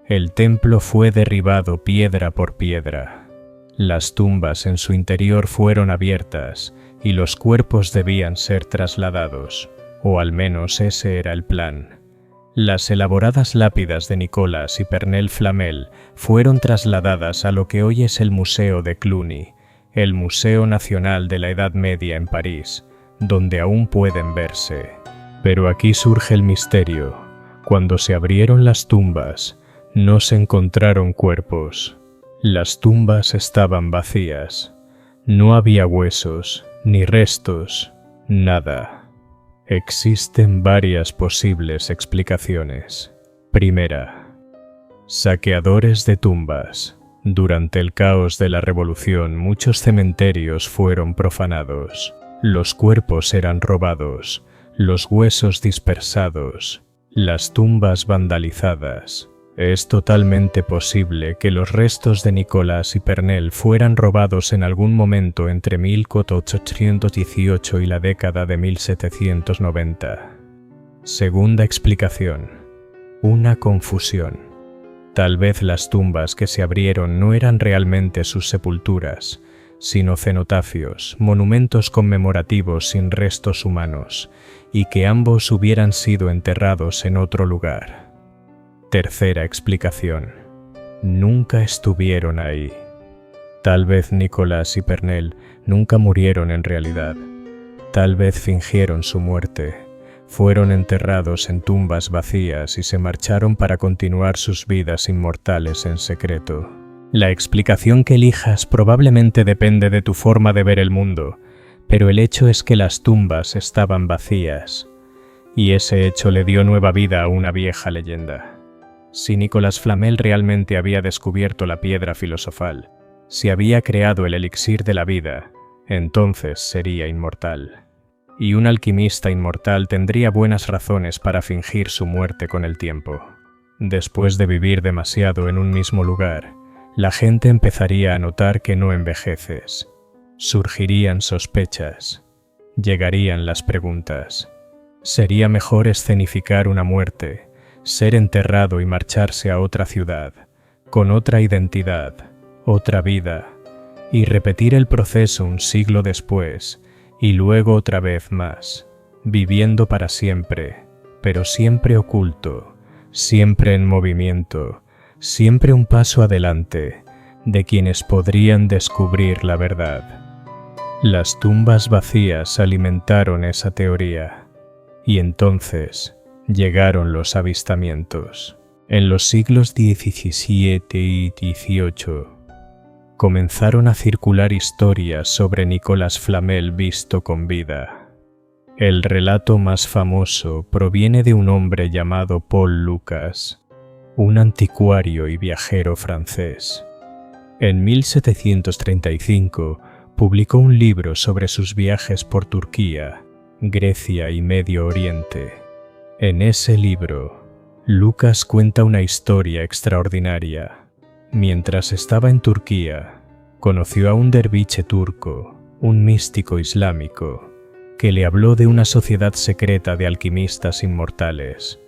El templo fue derribado piedra por piedra. Las tumbas en su interior fueron abiertas y los cuerpos debían ser trasladados, o al menos ese era el plan. Las elaboradas lápidas de Nicolas y Pernelle Flamel fueron trasladadas a lo que hoy es el Museo de Cluny, el Museo Nacional de la Edad Media en París, donde aún pueden verse. Pero aquí surge el misterio. Cuando se abrieron las tumbas, no se encontraron cuerpos. Las tumbas estaban vacías. No había huesos, ni restos, nada. Existen varias posibles explicaciones. Primera, saqueadores de tumbas. Durante el caos de la Revolución, muchos cementerios fueron profanados. Los cuerpos eran robados, los huesos dispersados, las tumbas vandalizadas. Es totalmente posible que los restos de Nicolas y Pernelle fueran robados en algún momento entre 1818 y la década de 1790. Segunda explicación. Una confusión. Tal vez las tumbas que se abrieron no eran realmente sus sepulturas, sino cenotafios, monumentos conmemorativos sin restos humanos, y que ambos hubieran sido enterrados en otro lugar. Tercera explicación. Nunca estuvieron ahí. Tal vez Nicolas y Pernelle nunca murieron en realidad. Tal vez fingieron su muerte. Fueron enterrados en tumbas vacías y se marcharon para continuar sus vidas inmortales en secreto. La explicación que elijas probablemente depende de tu forma de ver el mundo, pero el hecho es que las tumbas estaban vacías, y ese hecho le dio nueva vida a una vieja leyenda. Si Nicolas Flamel realmente había descubierto la piedra filosofal, si había creado el elixir de la vida, entonces sería inmortal. Y un alquimista inmortal tendría buenas razones para fingir su muerte con el tiempo. Después de vivir demasiado en un mismo lugar, la gente empezaría a notar que no envejeces. Surgirían sospechas. Llegarían las preguntas. Sería mejor escenificar una muerte, ser enterrado y marcharse a otra ciudad, con otra identidad, otra vida, y repetir el proceso un siglo después, y luego otra vez más, viviendo para siempre, pero siempre oculto, siempre en movimiento, siempre un paso adelante, de quienes podrían descubrir la verdad. Las tumbas vacías alimentaron esa teoría, y entonces llegaron los avistamientos. En los siglos XVII y XVIII comenzaron a circular historias sobre Nicolas Flamel visto con vida. El relato más famoso proviene de un hombre llamado Paul Lucas, un anticuario y viajero francés. En 1735 publicó un libro sobre sus viajes por Turquía, Grecia y Medio Oriente. En ese libro, Lucas cuenta una historia extraordinaria. Mientras estaba en Turquía, conoció a un derviche turco, un místico islámico, que le habló de una sociedad secreta de alquimistas inmortales.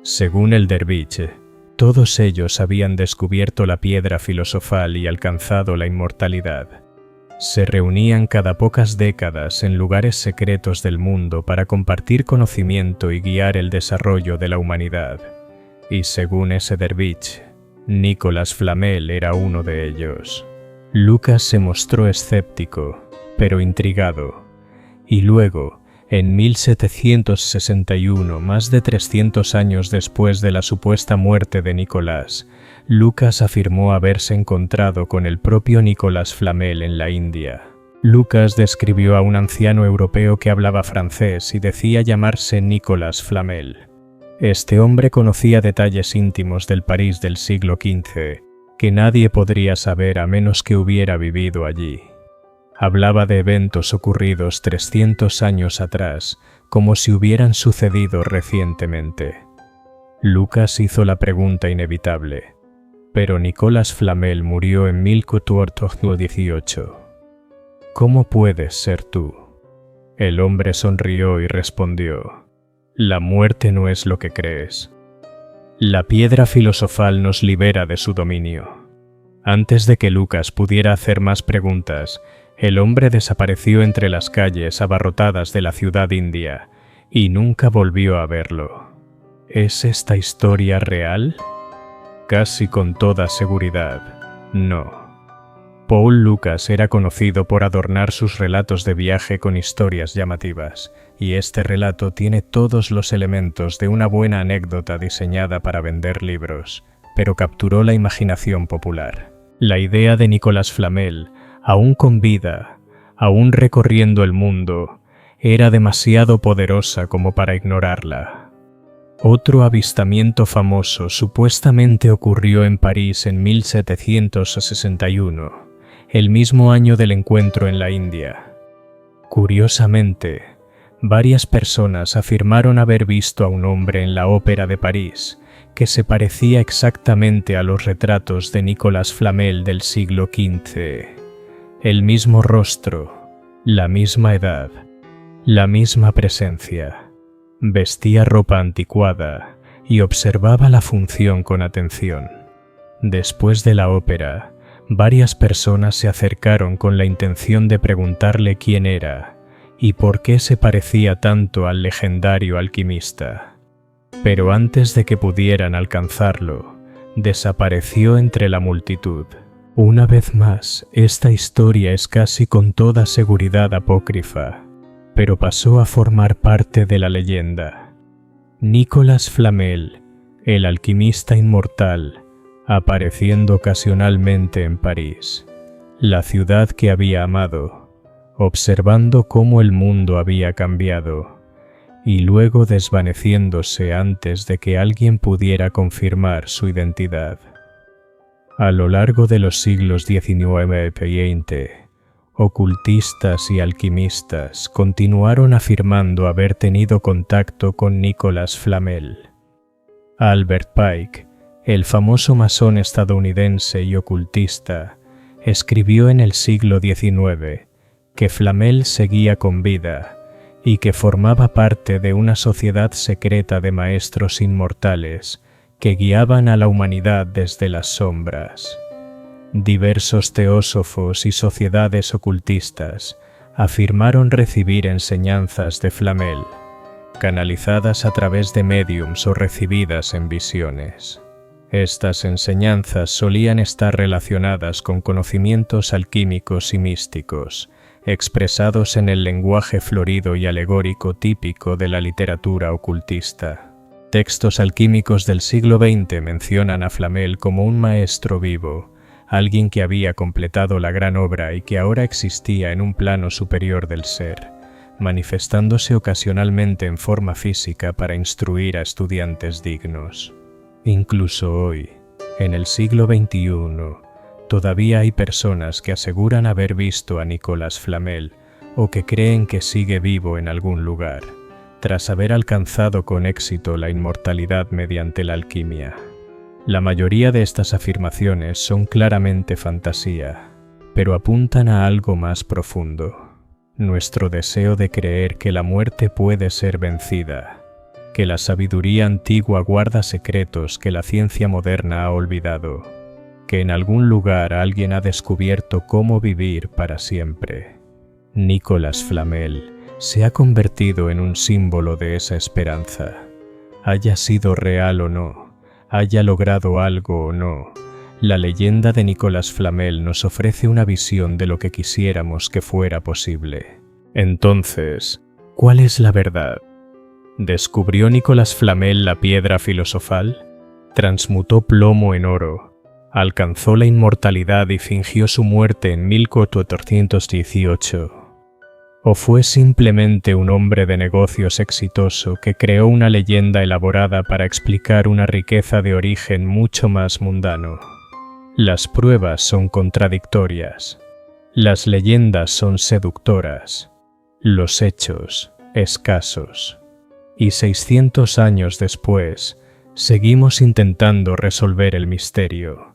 Según el derviche, todos ellos habían descubierto la piedra filosofal y alcanzado la inmortalidad. Se reunían cada pocas décadas en lugares secretos del mundo para compartir conocimiento y guiar el desarrollo de la humanidad. Y según ese derviche, Nicolas Flamel era uno de ellos. Lucas se mostró escéptico, pero intrigado, y luego, en 1761, más de 300 años después de la supuesta muerte de Nicolás, Lucas afirmó haberse encontrado con el propio Nicolas Flamel en la India. Lucas describió a un anciano europeo que hablaba francés y decía llamarse Nicolas Flamel. Este hombre conocía detalles íntimos del París del siglo XV, que nadie podría saber a menos que hubiera vivido allí. Hablaba de eventos ocurridos 300 años atrás, como si hubieran sucedido recientemente. Lucas hizo la pregunta inevitable. Pero Nicolas Flamel murió en 1418. ¿Cómo puedes ser tú? El hombre sonrió y respondió: la muerte no es lo que crees. La piedra filosofal nos libera de su dominio. Antes de que Lucas pudiera hacer más preguntas, el hombre desapareció entre las calles abarrotadas de la ciudad india y nunca volvió a verlo. ¿Es esta historia real? Casi con toda seguridad, no. Paul Lucas era conocido por adornar sus relatos de viaje con historias llamativas, y este relato tiene todos los elementos de una buena anécdota diseñada para vender libros, pero capturó la imaginación popular. La idea de Nicolas Flamel, aún con vida, aún recorriendo el mundo, era demasiado poderosa como para ignorarla. Otro avistamiento famoso supuestamente ocurrió en París en 1761, el mismo año del encuentro en la India. Curiosamente, varias personas afirmaron haber visto a un hombre en la Ópera de París que se parecía exactamente a los retratos de Nicolas Flamel del siglo XV. El mismo rostro, la misma edad, la misma presencia. Vestía ropa anticuada y observaba la función con atención. Después de la ópera, varias personas se acercaron con la intención de preguntarle quién era y por qué se parecía tanto al legendario alquimista. Pero antes de que pudieran alcanzarlo, desapareció entre la multitud. Una vez más, esta historia es casi con toda seguridad apócrifa, pero pasó a formar parte de la leyenda. Nicolas Flamel, el alquimista inmortal, apareciendo ocasionalmente en París, la ciudad que había amado, observando cómo el mundo había cambiado, y luego desvaneciéndose antes de que alguien pudiera confirmar su identidad. A lo largo de los siglos XIX y XX, ocultistas y alquimistas continuaron afirmando haber tenido contacto con Nicolas Flamel. Albert Pike, el famoso masón estadounidense y ocultista, escribió en el siglo XIX que Flamel seguía con vida y que formaba parte de una sociedad secreta de maestros inmortales que guiaban a la humanidad desde las sombras. Diversos teósofos y sociedades ocultistas afirmaron recibir enseñanzas de Flamel, canalizadas a través de médiums o recibidas en visiones. Estas enseñanzas solían estar relacionadas con conocimientos alquímicos y místicos, expresados en el lenguaje florido y alegórico típico de la literatura ocultista. Textos alquímicos del siglo XX mencionan a Flamel como un maestro vivo, alguien que había completado la gran obra y que ahora existía en un plano superior del ser, manifestándose ocasionalmente en forma física para instruir a estudiantes dignos. Incluso hoy, en el siglo XXI, todavía hay personas que aseguran haber visto a Nicolas Flamel o que creen que sigue vivo en algún lugar, tras haber alcanzado con éxito la inmortalidad mediante la alquimia. La mayoría de estas afirmaciones son claramente fantasía, pero apuntan a algo más profundo: nuestro deseo de creer que la muerte puede ser vencida, que la sabiduría antigua guarda secretos que la ciencia moderna ha olvidado, que en algún lugar alguien ha descubierto cómo vivir para siempre. Nicolas Flamel se ha convertido en un símbolo de esa esperanza. Haya sido real o no, haya logrado algo o no, la leyenda de Nicolas Flamel nos ofrece una visión de lo que quisiéramos que fuera posible. Entonces, ¿cuál es la verdad? ¿Descubrió Nicolas Flamel la piedra filosofal? ¿Transmutó plomo en oro? ¿Alcanzó la inmortalidad y fingió su muerte en 1418? ¿O fue simplemente un hombre de negocios exitoso que creó una leyenda elaborada para explicar una riqueza de origen mucho más mundano? Las pruebas son contradictorias. Las leyendas son seductoras. Los hechos, escasos. Y 600 años después, seguimos intentando resolver el misterio.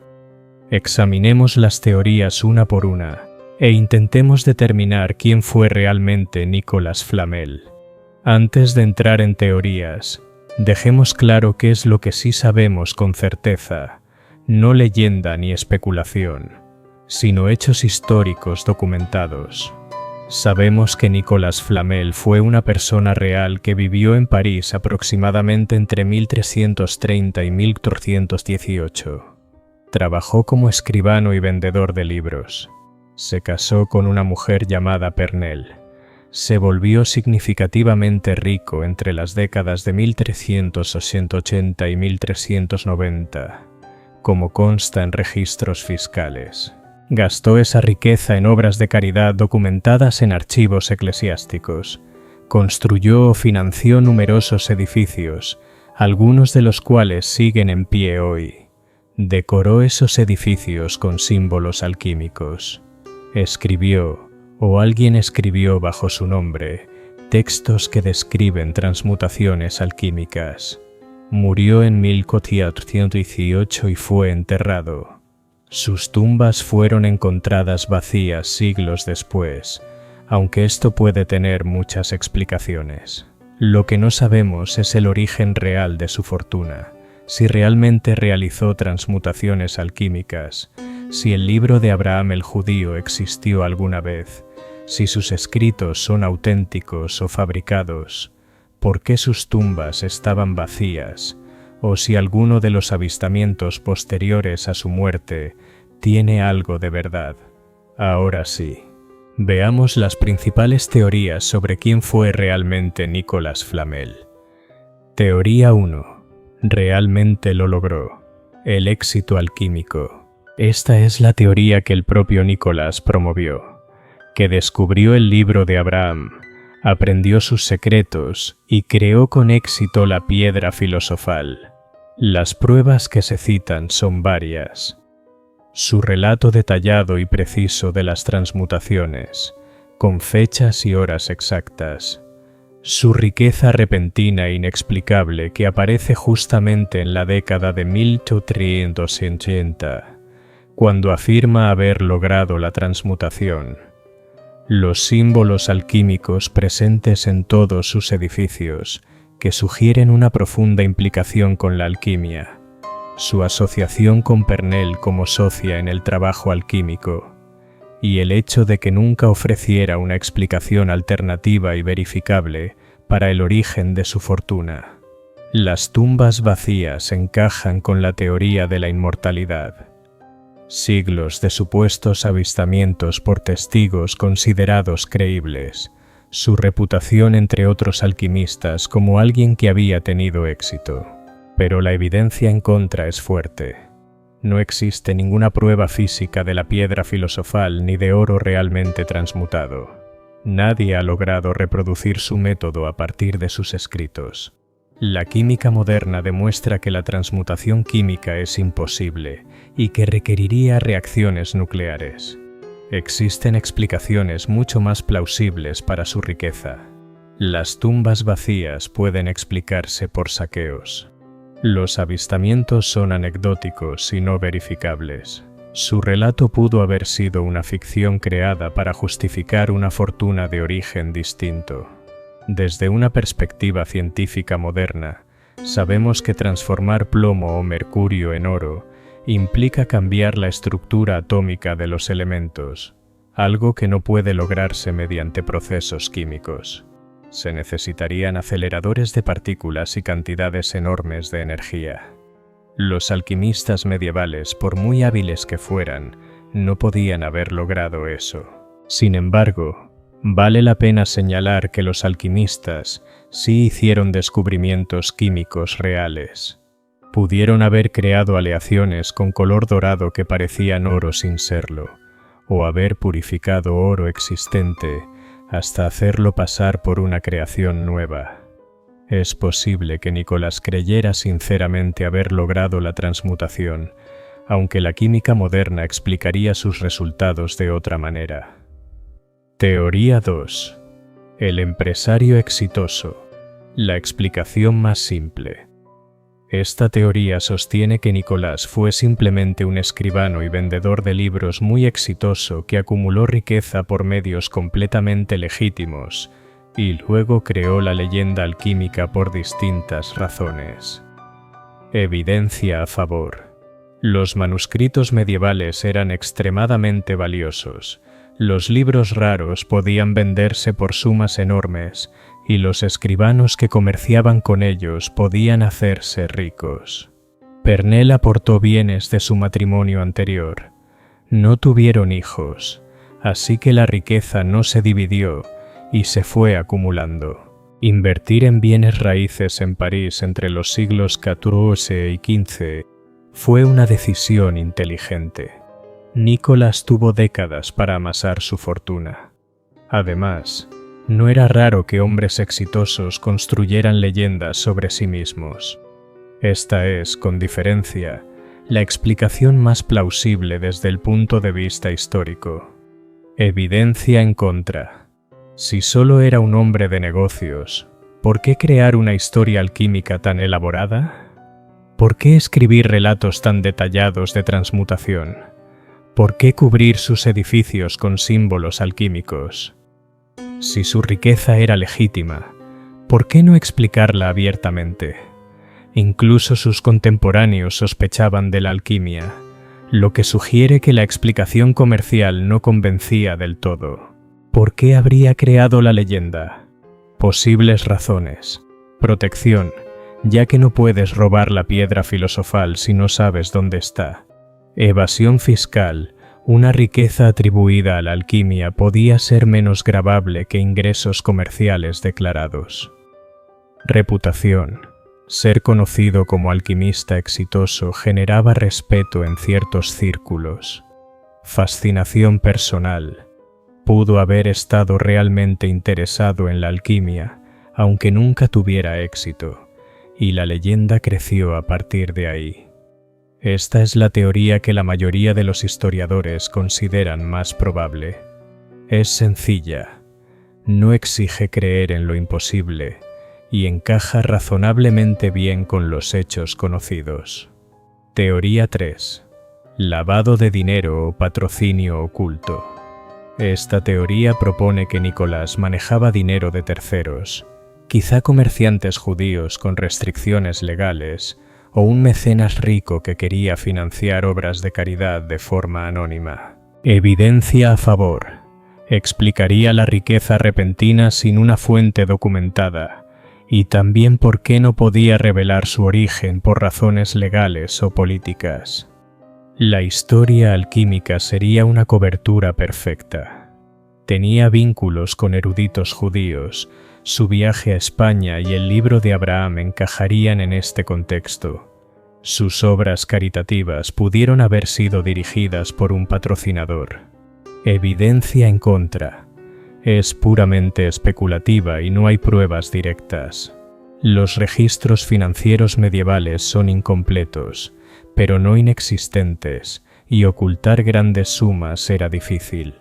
Examinemos las teorías una por una e intentemos determinar quién fue realmente Nicolas Flamel. Antes de entrar en teorías, dejemos claro qué es lo que sí sabemos con certeza, no leyenda ni especulación, sino hechos históricos documentados. Sabemos que Nicolas Flamel fue una persona real que vivió en París aproximadamente entre 1330 y 1418. Trabajó como escribano y vendedor de libros. Se casó con una mujer llamada Pernelle. Se volvió significativamente rico entre las décadas de 1380 y 1390, como consta en registros fiscales. Gastó esa riqueza en obras de caridad documentadas en archivos eclesiásticos. Construyó o financió numerosos edificios, algunos de los cuales siguen en pie hoy. Decoró esos edificios con símbolos alquímicos. Escribió, o alguien escribió bajo su nombre, textos que describen transmutaciones alquímicas. Murió en 1418 y fue enterrado. Sus tumbas fueron encontradas vacías siglos después, aunque esto puede tener muchas explicaciones. Lo que no sabemos es el origen real de su fortuna, si realmente realizó transmutaciones alquímicas, si el libro de Abraham el judío existió alguna vez, si sus escritos son auténticos o fabricados, por qué sus tumbas estaban vacías, o si alguno de los avistamientos posteriores a su muerte tiene algo de verdad. Ahora sí, veamos las principales teorías sobre quién fue realmente Nicolas Flamel. Teoría 1. Realmente lo logró. El éxito alquímico. Esta es la teoría que el propio Nicolas promovió, que descubrió el libro de Abraham, aprendió sus secretos y creó con éxito la piedra filosofal. Las pruebas que se citan son varias. Su relato detallado y preciso de las transmutaciones, con fechas y horas exactas. Su riqueza repentina e inexplicable que aparece justamente en la década de 1380, cuando afirma haber logrado la transmutación. Los símbolos alquímicos presentes en todos sus edificios, que sugieren una profunda implicación con la alquimia. Su asociación con Pernelle como socia en el trabajo alquímico, y el hecho de que nunca ofreciera una explicación alternativa y verificable para el origen de su fortuna. Las tumbas vacías encajan con la teoría de la inmortalidad. Siglos de supuestos avistamientos por testigos considerados creíbles, su reputación entre otros alquimistas como alguien que había tenido éxito. Pero la evidencia en contra es fuerte. No existe ninguna prueba física de la piedra filosofal ni de oro realmente transmutado. Nadie ha logrado reproducir su método a partir de sus escritos. La química moderna demuestra que la transmutación química es imposible y que requeriría reacciones nucleares. Existen explicaciones mucho más plausibles para su riqueza. Las tumbas vacías pueden explicarse por saqueos. Los avistamientos son anecdóticos y no verificables. Su relato pudo haber sido una ficción creada para justificar una fortuna de origen distinto. Desde una perspectiva científica moderna, sabemos que transformar plomo o mercurio en oro implica cambiar la estructura atómica de los elementos, algo que no puede lograrse mediante procesos químicos. Se necesitarían aceleradores de partículas y cantidades enormes de energía. Los alquimistas medievales, por muy hábiles que fueran, no podían haber logrado eso. Sin embargo, vale la pena señalar que los alquimistas sí hicieron descubrimientos químicos reales. Pudieron haber creado aleaciones con color dorado que parecían oro sin serlo, o haber purificado oro existente hasta hacerlo pasar por una creación nueva. Es posible que Nicolas creyera sinceramente haber logrado la transmutación, aunque la química moderna explicaría sus resultados de otra manera. Teoría 2. El empresario exitoso. La explicación más simple. Esta teoría sostiene que Nicolás fue simplemente un escribano y vendedor de libros muy exitoso que acumuló riqueza por medios completamente legítimos y luego creó la leyenda alquímica por distintas razones. Evidencia a favor. Los manuscritos medievales eran extremadamente valiosos. Los libros raros podían venderse por sumas enormes y los escribanos que comerciaban con ellos podían hacerse ricos. Pernell aportó bienes de su matrimonio anterior. No tuvieron hijos, así que la riqueza no se dividió y se fue acumulando. Invertir en bienes raíces en París entre los siglos XIV y XV fue una decisión inteligente. Nicolás tuvo décadas para amasar su fortuna. Además, no era raro que hombres exitosos construyeran leyendas sobre sí mismos. Esta es, con diferencia, la explicación más plausible desde el punto de vista histórico. Evidencia en contra. Si solo era un hombre de negocios, ¿por qué crear una historia alquímica tan elaborada? ¿Por qué escribir relatos tan detallados de transmutación? ¿Por qué cubrir sus edificios con símbolos alquímicos? Si su riqueza era legítima, ¿por qué no explicarla abiertamente? Incluso sus contemporáneos sospechaban de la alquimia, lo que sugiere que la explicación comercial no convencía del todo. ¿Por qué habría creado la leyenda? Posibles razones. Protección, ya que no puedes robar la piedra filosofal si no sabes dónde está. Evasión fiscal. Una riqueza atribuida a la alquimia podía ser menos gravable que ingresos comerciales declarados. Reputación. Ser conocido como alquimista exitoso generaba respeto en ciertos círculos. Fascinación personal. Pudo haber estado realmente interesado en la alquimia, aunque nunca tuviera éxito, y la leyenda creció a partir de ahí. Esta es la teoría que la mayoría de los historiadores consideran más probable. Es sencilla, no exige creer en lo imposible y encaja razonablemente bien con los hechos conocidos. Teoría 3. Lavado de dinero o patrocinio oculto. Esta teoría propone que Nicolás manejaba dinero de terceros, quizá comerciantes judíos con restricciones legales, o un mecenas rico que quería financiar obras de caridad de forma anónima. Evidencia a favor. Explicaría la riqueza repentina sin una fuente documentada, y también por qué no podía revelar su origen por razones legales o políticas. La historia alquímica sería una cobertura perfecta. Tenía vínculos con eruditos judíos. Su viaje a España y el libro de Abraham encajarían en este contexto. Sus obras caritativas pudieron haber sido dirigidas por un patrocinador. Evidencia en contra. Es puramente especulativa y no hay pruebas directas. Los registros financieros medievales son incompletos, pero no inexistentes, y ocultar grandes sumas era difícil.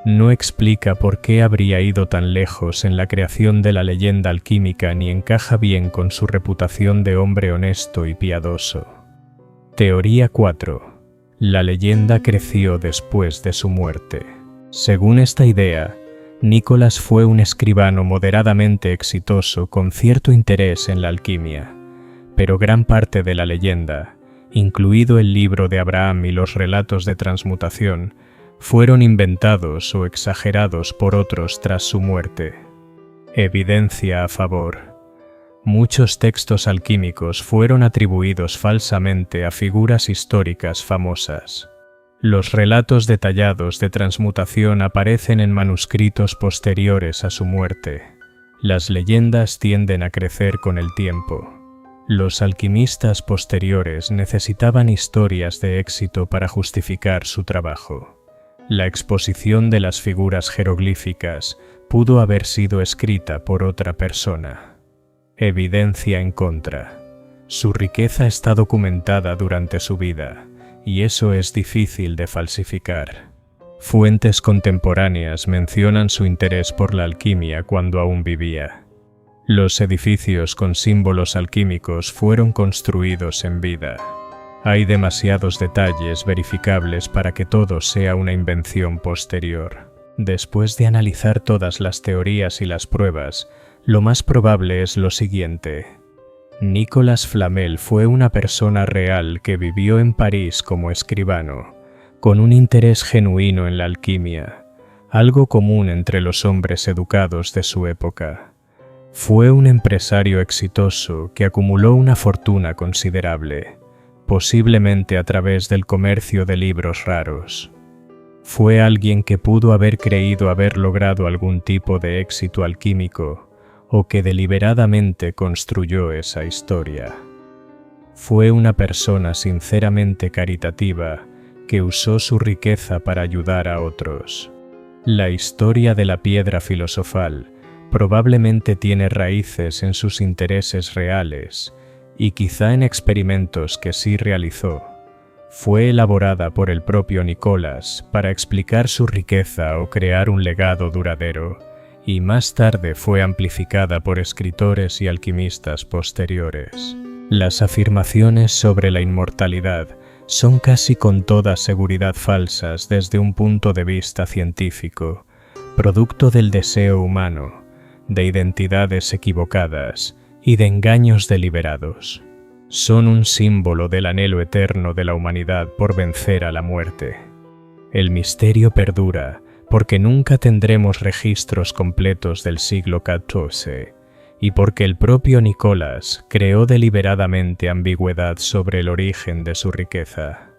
No explica por qué habría ido tan lejos en la creación de la leyenda alquímica ni encaja bien con su reputación de hombre honesto y piadoso. Teoría 4. La leyenda creció después de su muerte. Según esta idea, Nicolás fue un escribano moderadamente exitoso con cierto interés en la alquimia, pero gran parte de la leyenda, incluido el libro de Abraham y los relatos de transmutación, fueron inventados o exagerados por otros tras su muerte. Evidencia a favor. Muchos textos alquímicos fueron atribuidos falsamente a figuras históricas famosas. Los relatos detallados de transmutación aparecen en manuscritos posteriores a su muerte. Las leyendas tienden a crecer con el tiempo. Los alquimistas posteriores necesitaban historias de éxito para justificar su trabajo. La exposición de las figuras jeroglíficas pudo haber sido escrita por otra persona. Evidencia en contra. Su riqueza está documentada durante su vida, y eso es difícil de falsificar. Fuentes contemporáneas mencionan su interés por la alquimia cuando aún vivía. Los edificios con símbolos alquímicos fueron construidos en vida. Hay demasiados detalles verificables para que todo sea una invención posterior. Después de analizar todas las teorías y las pruebas, lo más probable es lo siguiente. Nicolas Flamel fue una persona real que vivió en París como escribano, con un interés genuino en la alquimia, algo común entre los hombres educados de su época. Fue un empresario exitoso que acumuló una fortuna considerable, posiblemente a través del comercio de libros raros. Fue alguien que pudo haber creído haber logrado algún tipo de éxito alquímico, o que deliberadamente construyó esa historia. Fue una persona sinceramente caritativa que usó su riqueza para ayudar a otros. La historia de la piedra filosofal probablemente tiene raíces en sus intereses reales y quizá en experimentos que sí realizó. Fue elaborada por el propio Nicolas para explicar su riqueza o crear un legado duradero, y más tarde fue amplificada por escritores y alquimistas posteriores. Las afirmaciones sobre la inmortalidad son casi con toda seguridad falsas desde un punto de vista científico, producto del deseo humano, de identidades equivocadas y de engaños deliberados. Son un símbolo del anhelo eterno de la humanidad por vencer a la muerte. El misterio perdura porque nunca tendremos registros completos del siglo XIV y porque el propio Nicolas creó deliberadamente ambigüedad sobre el origen de su riqueza.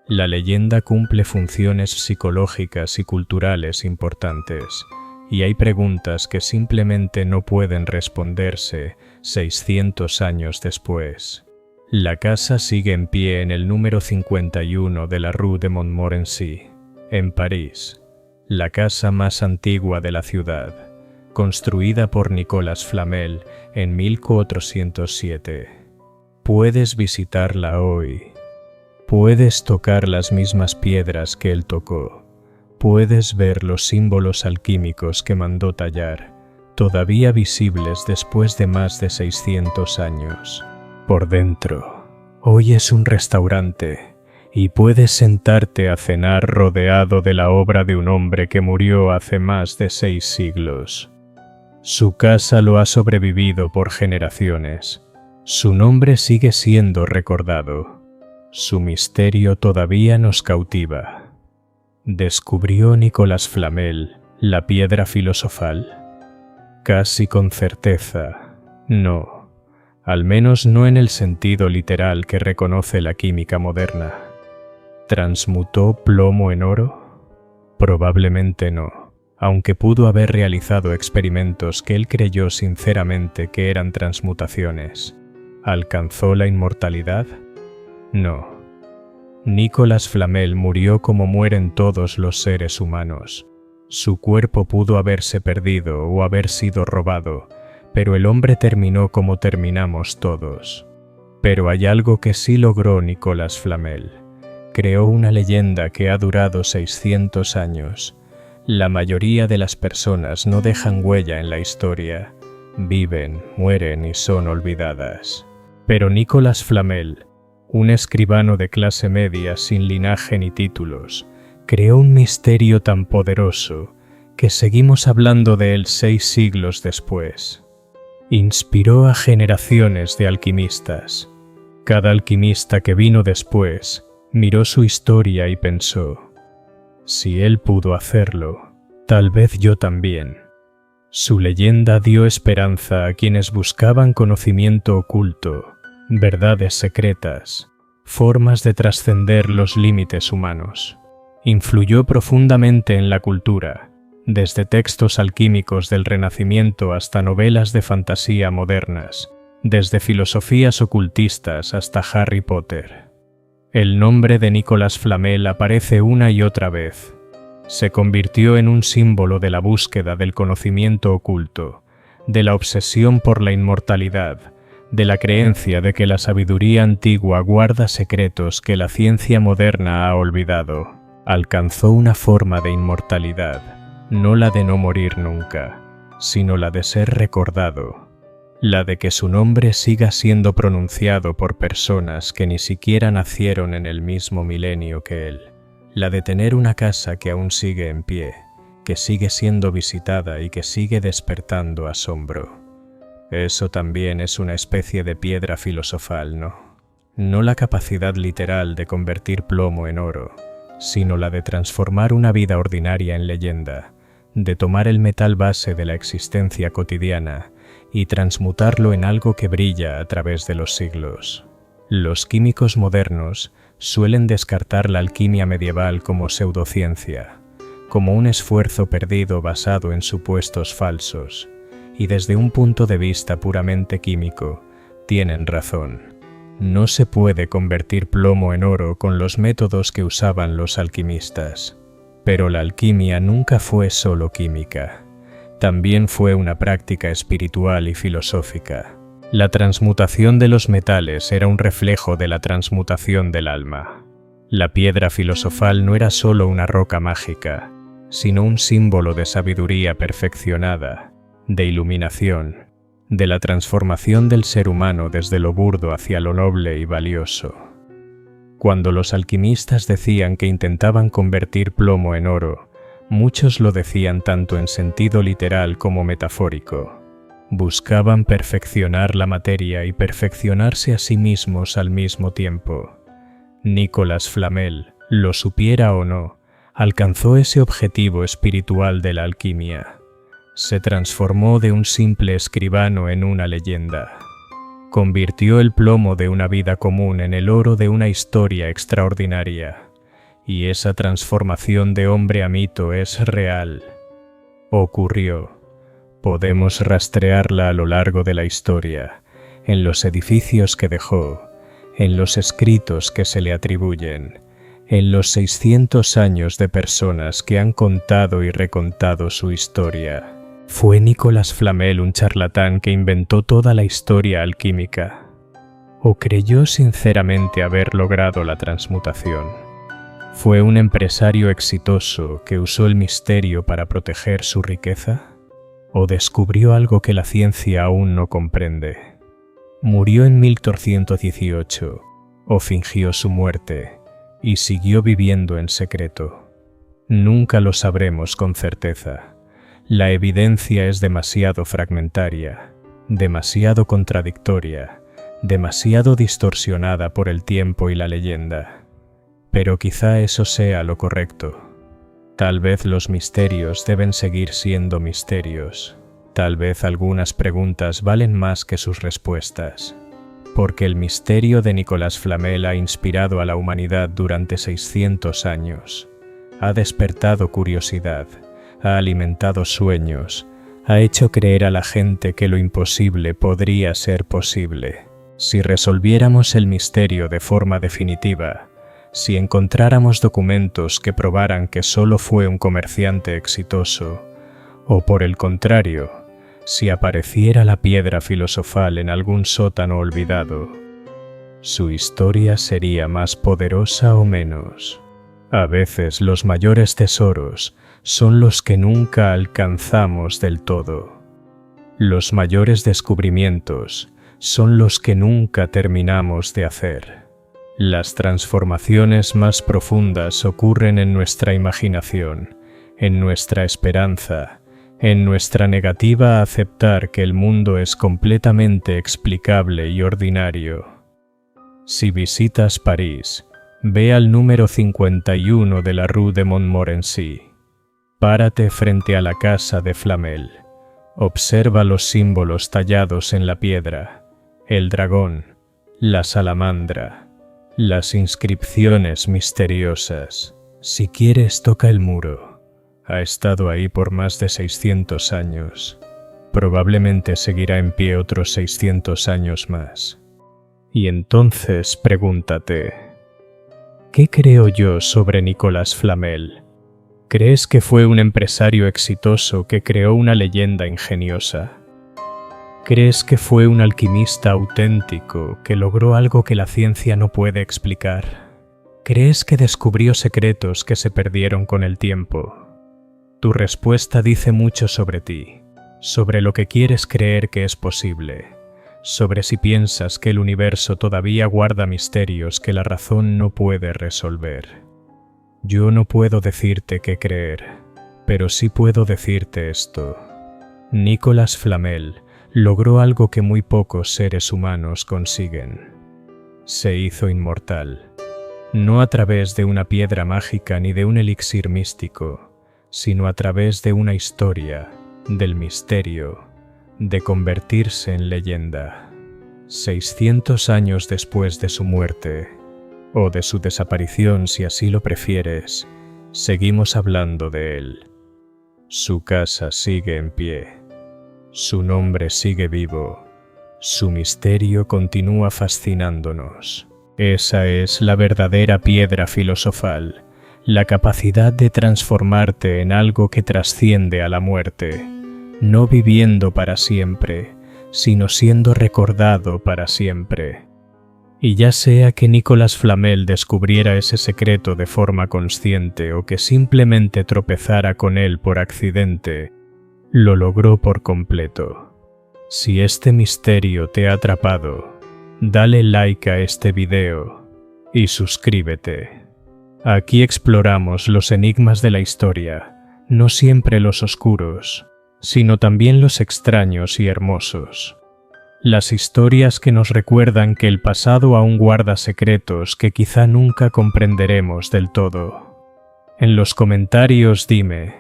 La leyenda cumple funciones psicológicas y culturales importantes, y hay preguntas que simplemente no pueden responderse 600 años después. La casa sigue en pie en el número 51 de la Rue de Montmorency, en París, la casa más antigua de la ciudad, construida por Nicolas Flamel en 1407. Puedes visitarla hoy. Puedes tocar las mismas piedras que él tocó. Puedes ver los símbolos alquímicos que mandó tallar, todavía visibles después de más de 600 años. Por dentro, hoy es un restaurante y puedes sentarte a cenar rodeado de la obra de un hombre que murió hace más de 6 siglos. Su casa lo ha sobrevivido por generaciones. Su nombre sigue siendo recordado. Su misterio todavía nos cautiva. ¿Descubrió Nicolas Flamel la piedra filosofal? Casi con certeza, no. Al menos no en el sentido literal que reconoce la química moderna. ¿Transmutó plomo en oro? Probablemente no, aunque pudo haber realizado experimentos que él creyó sinceramente que eran transmutaciones. ¿Alcanzó la inmortalidad? No. Nicolas Flamel murió como mueren todos los seres humanos. Su cuerpo pudo haberse perdido o haber sido robado, pero el hombre terminó como terminamos todos. Pero hay algo que sí logró Nicolas Flamel. Creó una leyenda que ha durado 600 años. La mayoría de las personas no dejan huella en la historia. Viven, mueren y son olvidadas. Pero Nicolas Flamel, un escribano de clase media sin linaje ni títulos, creó un misterio tan poderoso que seguimos hablando de él 6 siglos después. Inspiró a generaciones de alquimistas. Cada alquimista que vino después miró su historia y pensó: si él pudo hacerlo, tal vez yo también. Su leyenda dio esperanza a quienes buscaban conocimiento oculto, verdades secretas, formas de trascender los límites humanos. Influyó profundamente en la cultura, desde textos alquímicos del Renacimiento hasta novelas de fantasía modernas, desde filosofías ocultistas hasta Harry Potter. El nombre de Nicolas Flamel aparece una y otra vez. Se convirtió en un símbolo de la búsqueda del conocimiento oculto, de la obsesión por la inmortalidad, de la creencia de que la sabiduría antigua guarda secretos que la ciencia moderna ha olvidado. Alcanzó una forma de inmortalidad, no la de no morir nunca, sino la de ser recordado. la de que su nombre siga siendo pronunciado por personas que ni siquiera nacieron en el mismo milenio que él, la de tener una casa que aún sigue en pie, que sigue siendo visitada y que sigue despertando asombro. Eso también es una especie de piedra filosofal, ¿no? No la capacidad literal de convertir plomo en oro, sino la de transformar una vida ordinaria en leyenda, de tomar el metal base de la existencia cotidiana y transmutarlo en algo que brilla a través de los siglos. Los químicos modernos suelen descartar la alquimia medieval como pseudociencia, como un esfuerzo perdido basado en supuestos falsos, y desde un punto de vista puramente químico, tienen razón. No se puede convertir plomo en oro con los métodos que usaban los alquimistas. Pero la alquimia nunca fue solo química. También fue una práctica espiritual y filosófica. La transmutación de los metales era un reflejo de la transmutación del alma. La piedra filosofal no era solo una roca mágica, sino un símbolo de sabiduría perfeccionada, de iluminación, de la transformación del ser humano desde lo burdo hacia lo noble y valioso. Cuando los alquimistas decían que intentaban convertir plomo en oro, muchos lo decían tanto en sentido literal como metafórico. Buscaban perfeccionar la materia y perfeccionarse a sí mismos al mismo tiempo. Nicolas Flamel, lo supiera o no, alcanzó ese objetivo espiritual de la alquimia. Se transformó de un simple escribano en una leyenda. Convirtió el plomo de una vida común en el oro de una historia extraordinaria. Y esa transformación de hombre a mito es real. Ocurrió. Podemos rastrearla a lo largo de la historia, en los edificios que dejó, en los escritos que se le atribuyen, en los 600 años de personas que han contado y recontado su historia. ¿Fue Nicolas Flamel un charlatán que inventó toda la historia alquímica? ¿O creyó sinceramente haber logrado la transmutación? ¿Fue un empresario exitoso que usó el misterio para proteger su riqueza? ¿O descubrió algo que la ciencia aún no comprende? ¿Murió en 1418 o fingió su muerte y siguió viviendo en secreto? Nunca lo sabremos con certeza. La evidencia es demasiado fragmentaria, demasiado contradictoria, demasiado distorsionada por el tiempo y la leyenda. Pero quizá eso sea lo correcto. Tal vez los misterios deben seguir siendo misterios. Tal vez algunas preguntas valen más que sus respuestas. Porque el misterio de Nicolas Flamel ha inspirado a la humanidad durante 600 años. Ha despertado curiosidad. Ha alimentado sueños, ha hecho creer a la gente que lo imposible podría ser posible. Si resolviéramos el misterio de forma definitiva, si encontráramos documentos que probaran que solo fue un comerciante exitoso, o por el contrario, si apareciera la piedra filosofal en algún sótano olvidado, ¿su historia sería más poderosa o menos? A veces los mayores tesoros son los que nunca alcanzamos del todo. Los mayores descubrimientos son los que nunca terminamos de hacer. Las transformaciones más profundas ocurren en nuestra imaginación, en nuestra esperanza, en nuestra negativa a aceptar que el mundo es completamente explicable y ordinario. Si visitas París, ve al número 51 de la Rue de Montmorency. Párate frente a la casa de Flamel. Observa los símbolos tallados en la piedra, el dragón, la salamandra, las inscripciones misteriosas. Si quieres, toca el muro. Ha estado ahí por más de 600 años. Probablemente seguirá en pie otros 600 años más. Y entonces pregúntate, ¿qué creo yo sobre Nicolas Flamel? ¿Crees que fue un empresario exitoso que creó una leyenda ingeniosa? ¿Crees que fue un alquimista auténtico que logró algo que la ciencia no puede explicar? ¿Crees que descubrió secretos que se perdieron con el tiempo? Tu respuesta dice mucho sobre ti. sobre lo que quieres creer que es posible, sobre si piensas que el universo todavía guarda misterios que la razón no puede resolver. Yo no puedo decirte qué creer, pero sí puedo decirte esto. Nicolas Flamel logró algo que muy pocos seres humanos consiguen. Se hizo inmortal, no a través de una piedra mágica ni de un elixir místico, sino a través de una historia, del misterio, de convertirse en leyenda. 600 años después de su muerte, o de su desaparición si así lo prefieres, seguimos hablando de él. Su casa sigue en pie, su nombre sigue vivo, su misterio continúa fascinándonos. Esa es la verdadera piedra filosofal, la capacidad de transformarte en algo que trasciende a la muerte, no viviendo para siempre, sino siendo recordado para siempre. Y ya sea que Nicolas Flamel descubriera ese secreto de forma consciente o que simplemente tropezara con él por accidente, lo logró por completo. Si este misterio te ha atrapado, dale like a este video y suscríbete. Aquí exploramos los enigmas de la historia, no siempre los oscuros, sino también los extraños y hermosos. Las historias que nos recuerdan que el pasado aún guarda secretos que quizá nunca comprenderemos del todo. En los comentarios dime,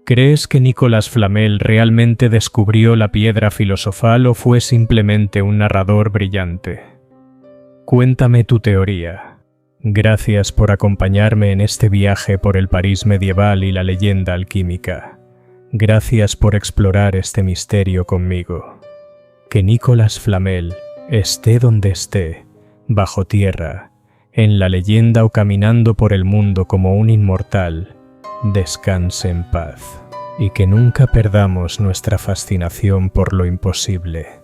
¿crees que Nicolas Flamel realmente descubrió la piedra filosofal o fue simplemente un narrador brillante? Cuéntame tu teoría. Gracias por acompañarme en este viaje por el París medieval y la leyenda alquímica. Gracias por explorar este misterio conmigo. Que Nicolas Flamel esté donde esté, bajo tierra, en la leyenda o caminando por el mundo como un inmortal, descanse en paz y que nunca perdamos nuestra fascinación por lo imposible.